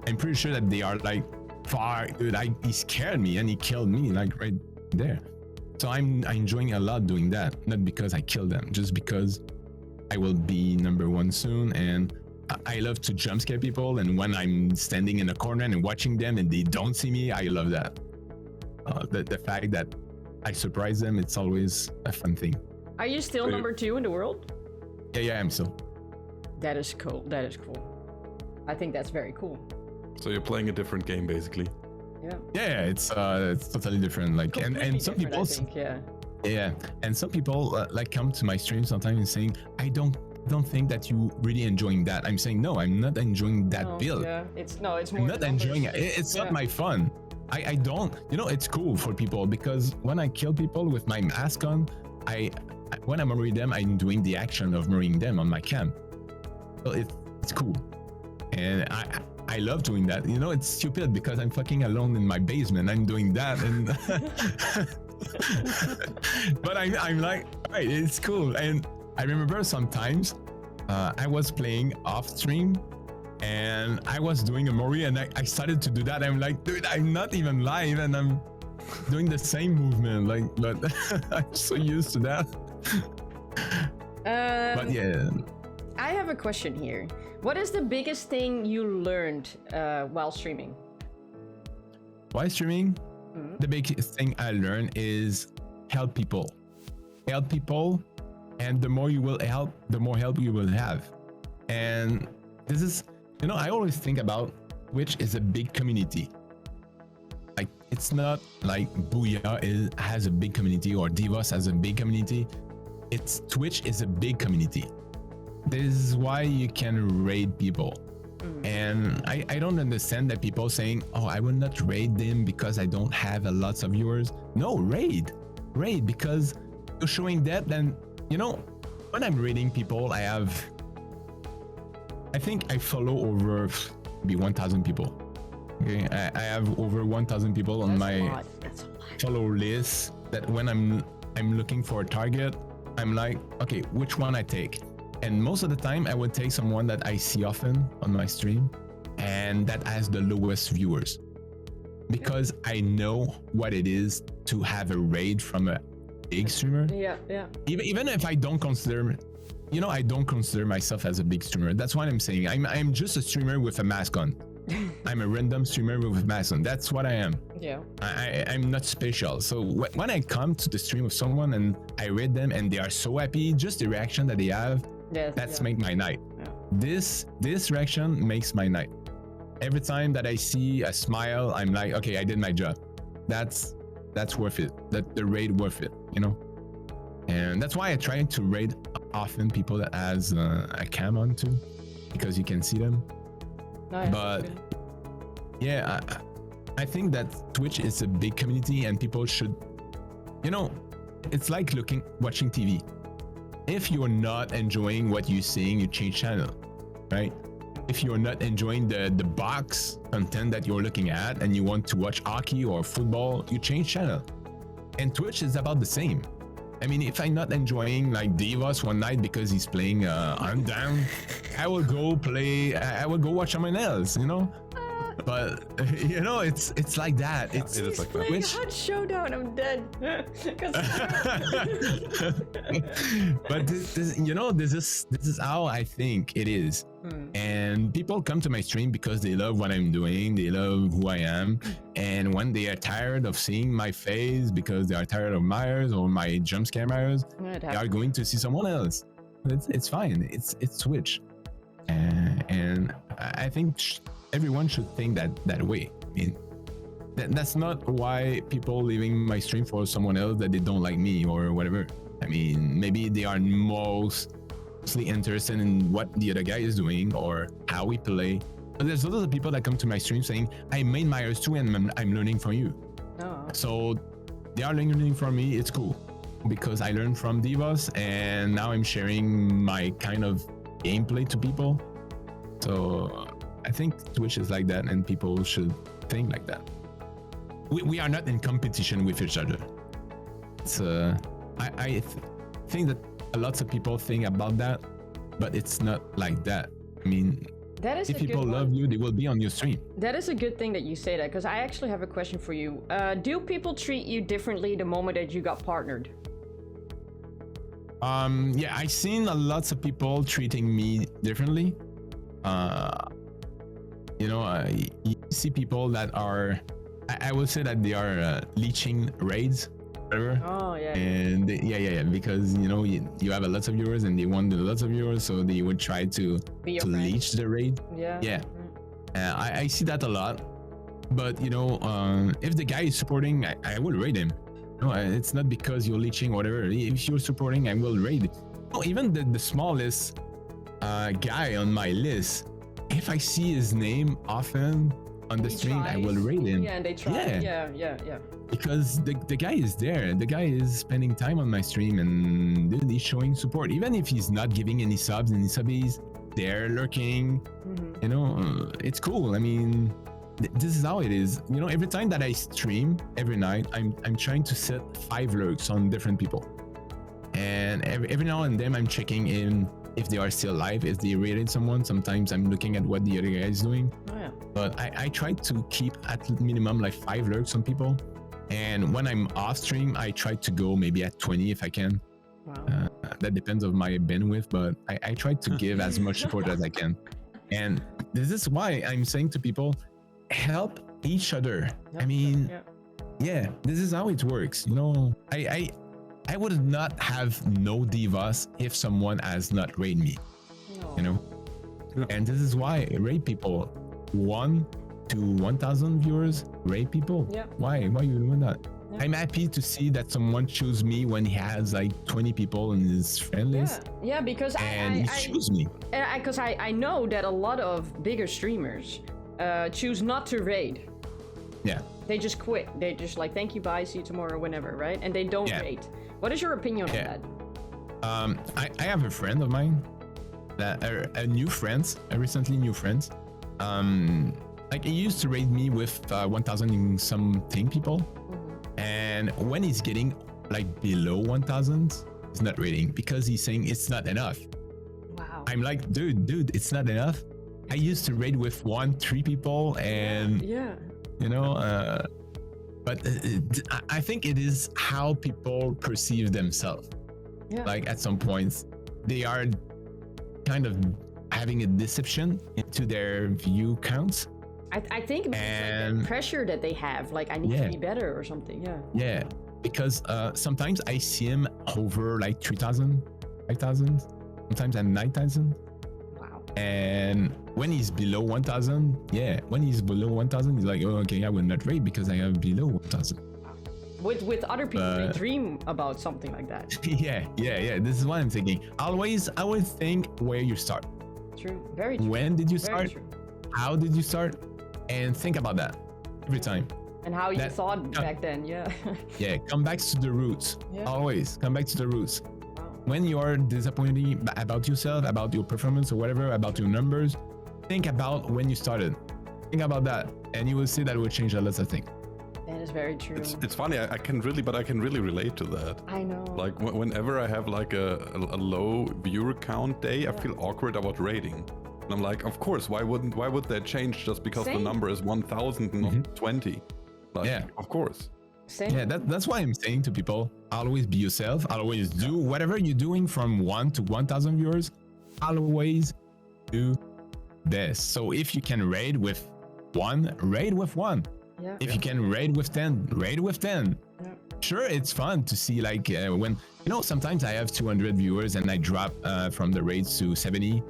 I'm pretty sure that they are like, fuck, dude, he scared me and he killed me like right there. So I'm enjoying a lot doing that. Not because I killed them, just because I will be number 1 soon, and I love to jump scare people, and when I'm standing in a corner and watching them and they don't see me, I love that. The fact that I surprise them, it's always a fun thing. Are you still number 2 in the world? Yeah, I'm still. That is cool. That is cool. I think that's very cool. So you're playing a different game, basically. Yeah, it's totally different. Like, and some people, I think, yeah, and some people like come to my stream sometimes and saying, I don't think that you really enjoying that. I'm saying, no, I'm not enjoying that build. Yeah, it's more. I'm not enjoying it. It's not my fun. I don't. It's cool for people because when I kill people with my mask on, when I murray them, I'm doing the action of murraying them on my cam. So it's cool, and I love doing that. It's stupid because I'm fucking alone in my basement. I'm doing that, and but I'm like, right, it's cool. And I remember sometimes I was playing off stream and I was doing a Mori, and I started to do that. I'm like, dude, I'm not even live, and I'm doing the same movement. Like, but I'm so used to that. But yeah. I have a question here. What is the biggest thing you learned while streaming? While streaming, the biggest thing I learned is help people. Help people, and the more you will help, the more help you will have. And this is, I always think about Twitch is a big community. Like, it's not like BOOOYAAAAA has a big community or Deevoz has a big community. Twitch is a big community. This is why you can raid people. And I don't understand that people saying, oh, I will not raid them because I don't have a lots of viewers. No, raid because you're showing depth. And when I'm raiding people, I think I follow over maybe 1,000 people. Okay, I have over 1,000 people on my follow list that when I'm looking for a target, I'm like, okay, which one I take? And most of the time, I would take someone that I see often on my stream and that has the lowest viewers. Because I know what it is to have a raid from a big streamer. Yeah. Even if I don't consider, I don't consider myself as a big streamer. That's what I'm saying. I'm just a streamer with a mask on. I'm a random streamer with a mask on. That's what I am. Yeah. I'm not special. So when I come to the stream with someone and I raid them and they are so happy, just the reaction that they have, that's make my night. Yeah. This reaction makes my night. Every time that I see a smile, I'm like, okay, I did my job. That's worth it. That the raid worth it, And that's why I try to raid often people that has a cam on too, because you can see them. Nice. But yeah, I think that Twitch is a big community and people should, it's like watching TV. If you're not enjoying what you're seeing, you change channel, right? If you're not enjoying the box content that you're looking at and you want to watch hockey or football, you change channel. And Twitch is about the same. I mean, if I'm not enjoying like Deevoz one night because he's playing I'm down, I will go watch someone else, But you know, it's like that. It's it is like that. Playing Which- Hot Showdown, I'm dead. 'Cause- but this, you know, this is how I think it is. And people come to my stream because they love what I'm doing, they love who I am, and when they are tired of seeing my face because they are tired of Myers or my jump scare Myers, they are going to see someone else. It's fine. It's Switch, and I think everyone should think that way. I mean, that's not why people leaving my stream for someone else that they don't like me or whatever. I mean, maybe they are mostly interested in what the other guy is doing or how we play. But there's a lot of people that come to my stream saying, I made Myers too and I'm learning from you. Oh. So they are learning from me. It's cool because I learned from Deevoz and now I'm sharing my kind of gameplay to people. So I think Twitch is like that and people should think like that. We are not in competition with each other. It's I think that lots of people think about that, but it's not like that. I mean, That is if a good people love one. you, they will be on your stream. That is a good thing that you say that, because I actually have a question for you. Do people treat you differently the moment that you got partnered? Yeah, I've seen lots of people treating me differently. You know, you see people that are, I would say that they are leeching raids, whatever. Oh, yeah. And yeah, because you know you have a lot of viewers and they want lots of viewers, so they would try to Be your friend. leech the raid. Yeah. Yeah. I see that a lot, but you know, if the guy is supporting, I will raid him. No, it's not because you're leeching or whatever. If you're supporting, I will raid. No, even the smallest guy on my list, if I see his name often on the He stream, I will tries. raid him. Yeah, and they try. Yeah. Yeah. Because the guy is there. The guy is spending time on my stream and dude, he's showing support. Even if he's not giving any subs, and subbies, they're lurking. Mhm. You know, it's cool. I mean, this is how it is. You know, every time that I stream, every night, I'm trying to set 5 lurks on different people. And every now and then I'm checking in if they are still alive, if they raided someone. Sometimes I'm looking at what the other guy is doing. Oh, yeah. But I try to keep at minimum like 5 lurks on people. And when I'm off stream, I try to go maybe at 20 if I can. Wow. That depends on my bandwidth, but I try to give as much support as I can. And this is why I'm saying to people, help each other. I mean, yeah, this is how it works. You know, I would not have no Deevoz if someone has not raid me. No. You know, and this is why raid people. 1 to 1,000 viewers, raid people. Yeah. Why you doing that? Yeah. I'm happy to see that someone choose me when he has like 20 people in his friend list, Yeah, because and he choose me. because I know that a lot of bigger streamers choose not to raid. Yeah. They just quit. They just like, thank you, bye, see you tomorrow, whenever, right? And they don't Yeah. raid. What is your opinion on Yeah. that? I have a friend of mine that a new friends, a recently new friends. Like he used to raid me with 1,000 and something people, and when he's getting like below 1,000, he's not raiding because he's saying it's not enough. Wow. I'm like, dude, it's not enough. I used to raid with 3 people, and Yeah. you know, but I think it is how people perceive themselves. Yeah. Like at some points, they are kind of having a deception into their view counts. I think it's like the pressure that they have, like I need to be better or something. Yeah. Yeah, because sometimes I see him over like 3,000, 5,000, sometimes at 9,000. Wow. And when he's below 1,000, when he's below 1,000, he's like, oh, okay, I will not raid because I have below 1,000. With other people, they dream about something like that. Yeah. This is what I'm thinking. Always think where you start. True. Very true. When did you Very start? true. How did you start? And think about that every time. And how you thought back then, yeah. Yeah, come back to the roots. Yeah. Always come back to the roots. Wow. When you are disappointed about yourself, about your performance or whatever, about your numbers, think about when you started. Think about that, and you will see that will change a lot of things. That is very true. It's funny. I can really relate to that. I know. Like whenever I have like a low viewer count day, I feel awkward about raiding. And I'm like, of course, why would that change just because Same. the number is 1,000 and not 20? Like, Yeah. of course. Same. Yeah, that's why I'm saying to people, always be yourself. Always do whatever you're doing from 1 to 1,000 viewers. Always do this. So if you can raid with 1, raid with 1. Yeah. If you can raid with 10, raid with 10. Yeah. Sure, it's fun to see like when, sometimes I have 200 viewers and I drop from the raids to 70.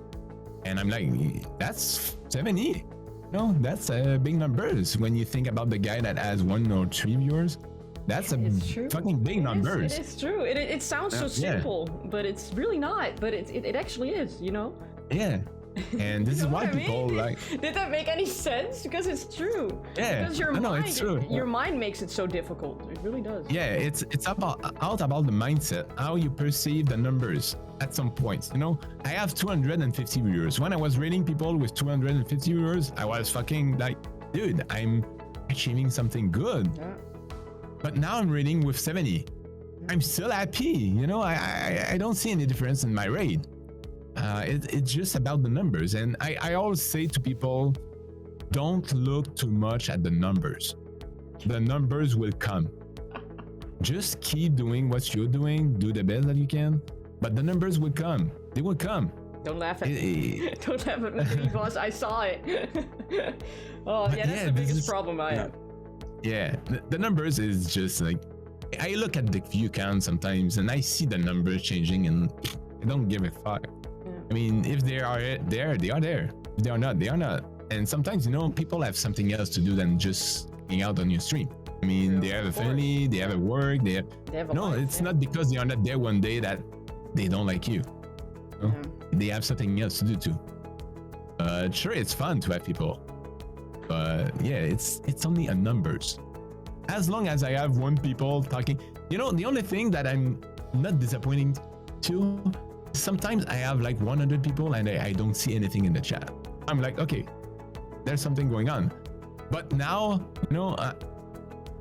And I'm like, that's 70. No, that's big numbers. When you think about the guy that has 1 or 3 viewers, that's It's true. fucking big numbers. It is true. It sounds so simple, but it's really not. But it actually is, Yeah. And this is You know why what I people mean? like, Did that make any sense? Because it's true. Yeah, Because your I know, mind, it's true. your mind makes it so difficult. It really does. yeah, it's about the mindset, how you perceive the numbers at some points. I have 250 viewers. When I was rating people with 250 viewers, I was fucking like, dude, I'm achieving something good. Yeah. But now I'm rating with 70. I'm still happy. I don't see any difference in my raid. It's just about the numbers. And I always say to people, don't look too much at the numbers. The numbers will come. Just keep doing what you're doing. Do the best that you can. But the numbers will come. They will come. Don't laugh at me. Don't laugh at me, Deevoz. I saw it. Oh, yeah, that's the biggest problem I have. Yeah, the numbers is just like, I look at the view count sometimes and I see the numbers changing and I don't give a fuck. Yeah. I mean, if they are there, they are there. If they are not, they are not. And sometimes, people have something else to do than just hanging out on your stream. I mean, they have a family, they have a work, they have a no, life, it's not because they are not there one day that they don't like you. They have something else to do too. Sure, it's fun to have people. But yeah, it's only a numbers. As long as I have 1 people talking, the only thing that I'm not disappointing to, sometimes I have like 100 people and I don't see anything in the chat. I'm like, okay, there's something going on. But now,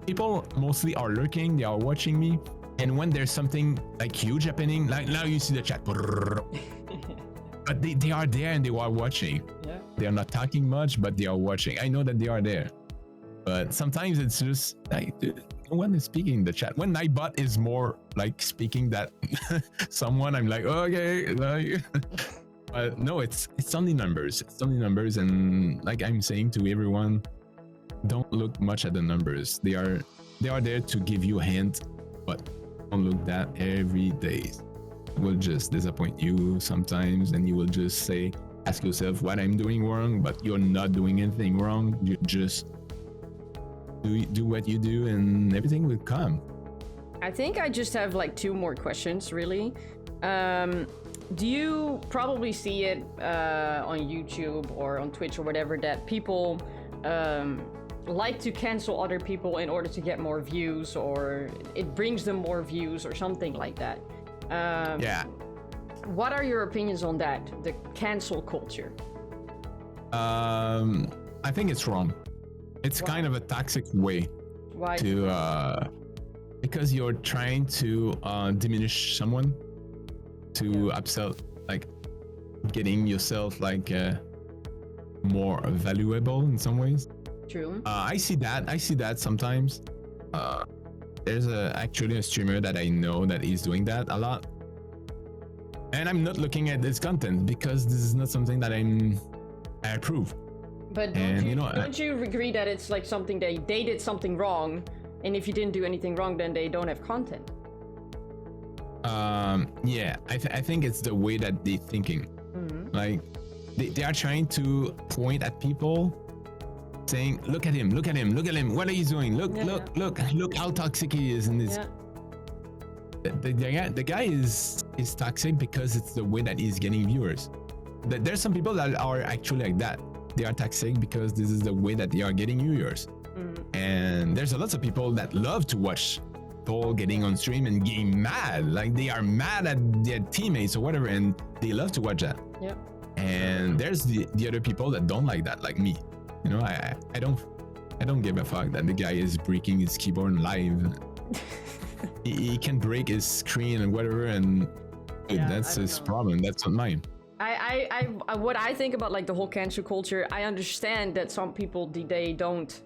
people mostly are lurking, they are watching me. And when there's something like huge happening, like now you see the chat. But they are there and they are watching. Yeah. They are not talking much, but they are watching. I know that they are there. But sometimes it's just like, dude, no one is speaking in the chat. When Nightbot is more like speaking that someone, I'm like, okay. But no, it's only numbers. It's only numbers. And like I'm saying to everyone, don't look much at the numbers. They are there to give you a hint, but don't look that every day. It will just disappoint you sometimes, and you will just ask yourself what I'm doing wrong, but you're not doing anything wrong. You just do what you do and everything will come. I think I just have like 2 more questions, really. Do you probably see it on YouTube or on Twitch or whatever that people like to cancel other people in order to get more views, or it brings them more views or something like that? Yeah. What are your opinions on that, the cancel culture? I think it's wrong. It's kind of a toxic way Why? to because you're trying to diminish someone to upsell, like getting yourself like more valuable in some ways. True. I see that sometimes. There's actually a streamer that I know that is doing that a lot, and I'm not looking at this content because this is not something that I approve. But don't you agree that it's like something they did something wrong, and if you didn't do anything wrong, then they don't have content? Yeah, I think it's the way that they're thinking. Mm-hmm. Like they are trying to point at people, saying, look at him, what are you doing? Look how toxic he is in this. Yeah. The guy is toxic because it's the way that he's getting viewers. There's some people that are actually like that. They are toxic because this is the way that they are getting viewers. Mm. And there's a lot of people that love to watch people getting on stream and getting mad. Like they are mad at their teammates or whatever, and they love to watch that. Yep. And there's the other people that don't like that, like me. I don't give a fuck that the guy is breaking his keyboard live. he can break his screen and whatever, and dude, that's his problem. That's not mine. I what I think about like the whole cancel culture, I understand that some people they don't,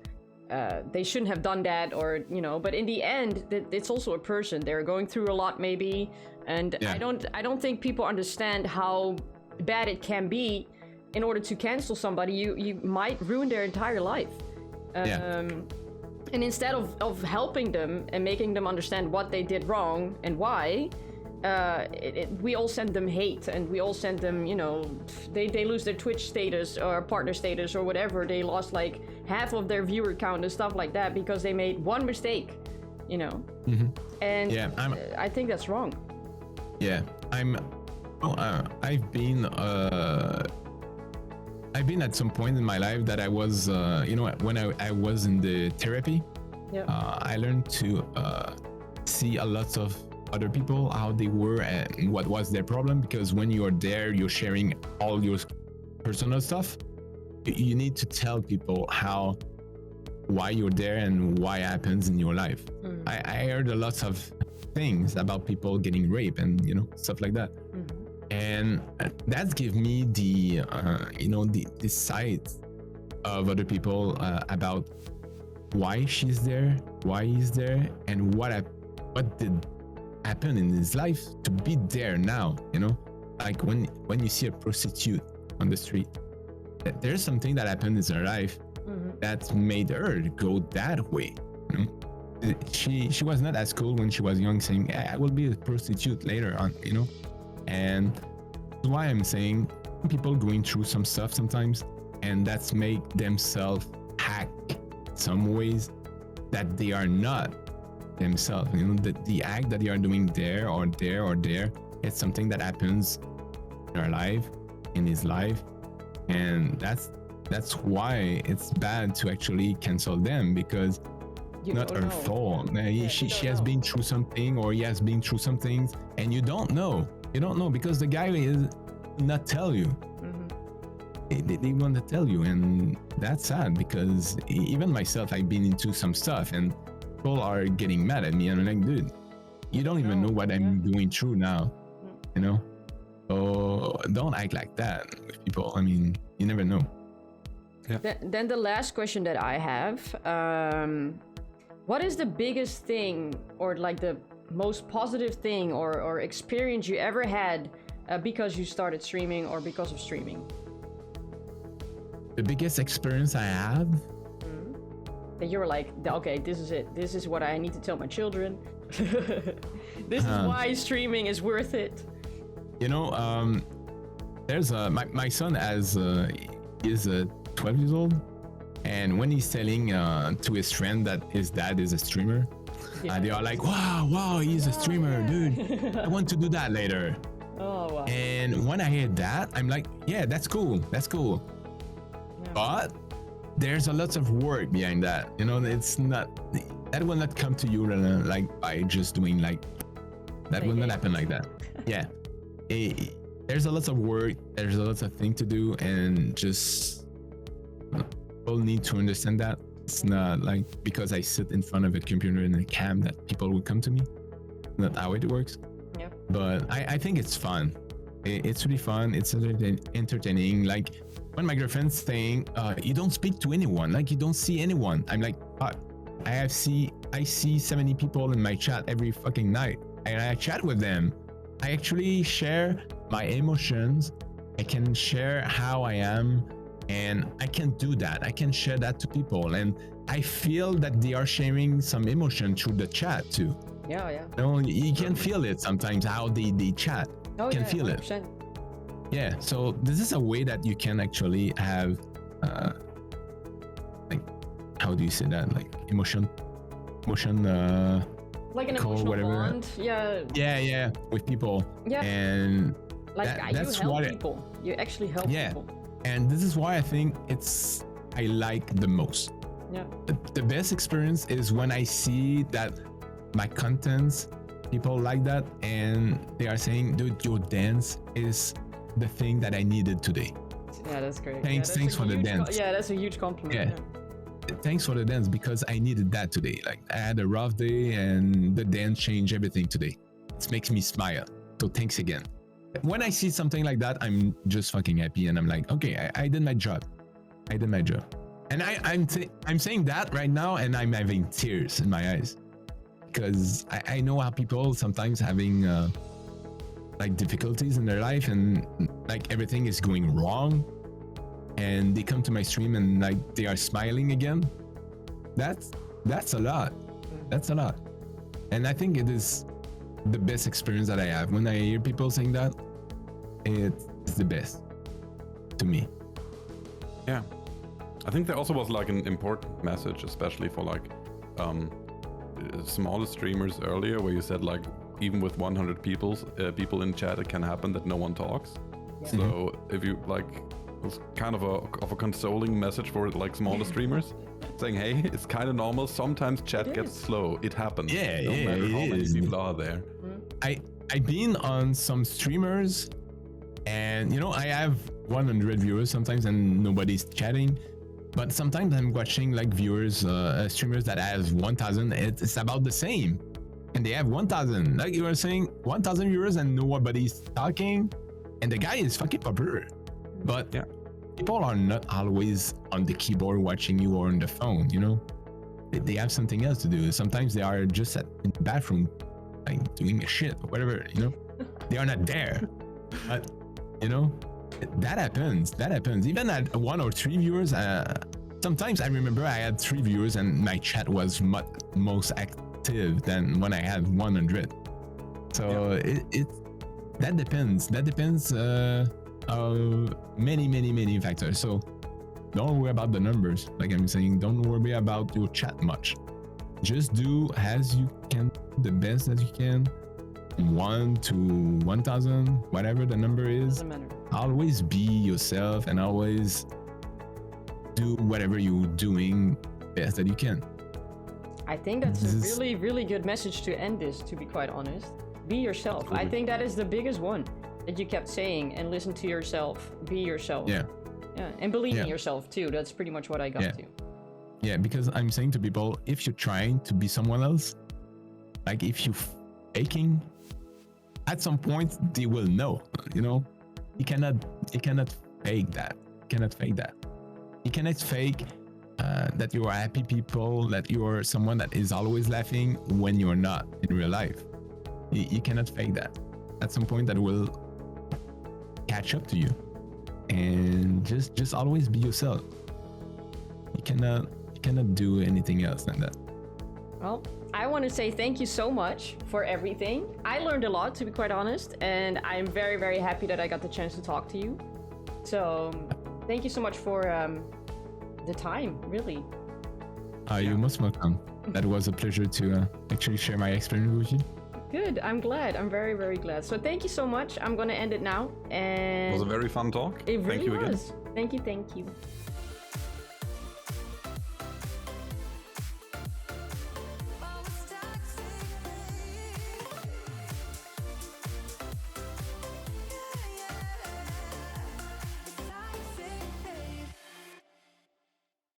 they shouldn't have done that, or you know. But in the end, it's also a person. They're going through a lot, maybe, and Yeah. I don't think people understand how bad it can be. In order to cancel somebody, you might ruin their entire life. And instead of helping them and making them understand what they did wrong and why, we all send them hate, and we all send them, you know, they lose their Twitch status or partner status or whatever. They lost like half of their viewer count and stuff like that because they made one mistake, you know. And Yeah, I think that's wrong. Yeah, I've been at some point in my life that I was, you know, when I was in the therapy, Yeah. I learned to see a lot of other people, how they were and what was their problem, because when you're there, you're sharing all your personal stuff. You need to tell people why you're there and why it happens in your life. I heard a lot of things about people getting raped and, you know, stuff like that. And that gave me the you know, the side of other people about why she's there, why he's there, and what did happen in his life to be there now. You know, like when you see a prostitute on the street, there's something that happened in her life that made her go that way. You know? She was not as cool when she was young, saying, I will be a prostitute later on, you know. And that's why I'm saying people going through some stuff sometimes, and that's make themselves hack some ways that they are not themselves. You know, the act that they are doing there or there or there, it's something that happens in our life, in his life, and that's why it's bad to actually cancel them, because You not don't her know. fault. She don't has know. been through something, or he has been through some things, and you don't know. You don't know because the guy is not tell you. They want to tell you, and that's sad, because even myself, I've been into some stuff, and people are getting mad at me, and I'm like, dude, you don't even know what I'm going through now, you know? So don't act like that with people. I mean, you never know. Then the last question that I have, what is the biggest thing, or like the most positive thing or experience you ever had because you started streaming or because of streaming? The biggest experience I have, That you were like, okay, this is it. This is what I need to tell my children. This is why streaming is worth it. you know, there's my son is 12 years old, and when he's telling to his friend that his dad is a streamer, they are like, wow, he's a streamer, dude. I want to do that later. Oh, wow. And when I hear that, I'm like, yeah, that's cool. But there's a lot of work behind that. You know, it's not, that will not come to you like by just doing like, that will not happen like that. Yeah. There's a lot of work, there's a lot of things to do, and just people need to understand that. It's not like because I sit in front of a computer in a cam that people will come to me. Not how it works. Yeah. But I think it's fun. It's really fun. It's entertaining. Like when my girlfriend's saying, you don't speak to anyone, like you don't see anyone. I'm like, fuck. I see 70 people in my chat every fucking night, and I chat with them. I actually share my emotions. I can share how I am, and I can do that. I can share that to people, and I feel that they are sharing some emotion through the chat too. Yeah. You know, you can feel it sometimes how they chat. Oh, You can yeah, feel 100%. it. Yeah. So this is a way that you can actually have, like, how do you say that? Like emotion. Like an Call, emotional whatever. bond. Yeah. Yeah, with people. Yeah. And Like that's you help what people. You actually help Yeah. people. and this is why I think I like the most. Yeah. The best experience is when I see that my contents, people like that, and they are saying, dude, your dance is the thing that I needed today. Yeah, that's great. Thanks for the dance. Yeah, that's a huge compliment. Yeah. Thanks for the dance, because I needed that today. Like I had a rough day and the dance changed everything today. It makes me smile. So thanks again. when I see something like that, I'm just fucking happy, and I'm like, okay, I did my job. I did my job, and I'm saying that right now, and I'm having tears in my eyes because I know how people sometimes having like difficulties in their life, and like everything is going wrong, and they come to my stream and like they are smiling again. That's a lot. That's a lot, and I think it is the best experience that I have. When I hear people saying that, it's the best to me. Yeah. I think there also was like an important message, especially for like smaller streamers earlier, where you said like even with 100 people in chat, it can happen that no one talks. Yeah. So if you like, it was kind of a consoling message for like smaller streamers, saying, hey, it's kind of normal. Sometimes chat gets slow. It happens. Yeah, no matter how many people are there. I've been on some streamers, and you know, I have 100 viewers sometimes and nobody's chatting, but sometimes I'm watching like viewers, streamers that have 1,000. It's about the same, and they have 1,000. Like you were saying, 1,000 viewers and nobody's talking, and the guy is fucking popular. But Yeah. people are not always on the keyboard watching you or on the phone. You know, they have something else to do. Sometimes they are just in the bathroom, like doing a shit or whatever. You know, they are not there. But you know, that happens. That happens. Even at 1 or 3 viewers, sometimes I remember I had 3 viewers and my chat was most active than when I had 100. So it that depends. That depends of many factors. So don't worry about the numbers. Like I'm saying, don't worry about your chat much. Just do as you can, the best that you can. 1 to 1,000, whatever the number is. Doesn't matter. Always be yourself and always do whatever you're doing best that you can. I think that's a really, really good message to end this, to be quite honest. Be yourself. Absolutely. I think that is the biggest one that you kept saying, and listen to yourself. Be yourself. Yeah. Yeah. And believe in yourself too. That's pretty much what I got to. Yeah, because I'm saying to people, if you're trying to be someone else, like if you're faking, at some point they will know, you know. You cannot fake that. You cannot fake that. You cannot fake that you are happy people, that you are someone that is always laughing when you're not in real life. You cannot fake that. At some point that will catch up to you. And just always be yourself. You cannot do anything else than that. Well, I want to say thank you so much for everything. I learned a lot, to be quite honest, and I'm very, very happy that I got the chance to talk to you. So thank you so much for the time, really. You're most welcome. That was a pleasure to actually share my experience with you. Good. I'm glad. I'm very, very glad. So thank you so much. I'm going to end it now. And It was a very fun talk. it really Thank you again. was. Thank you.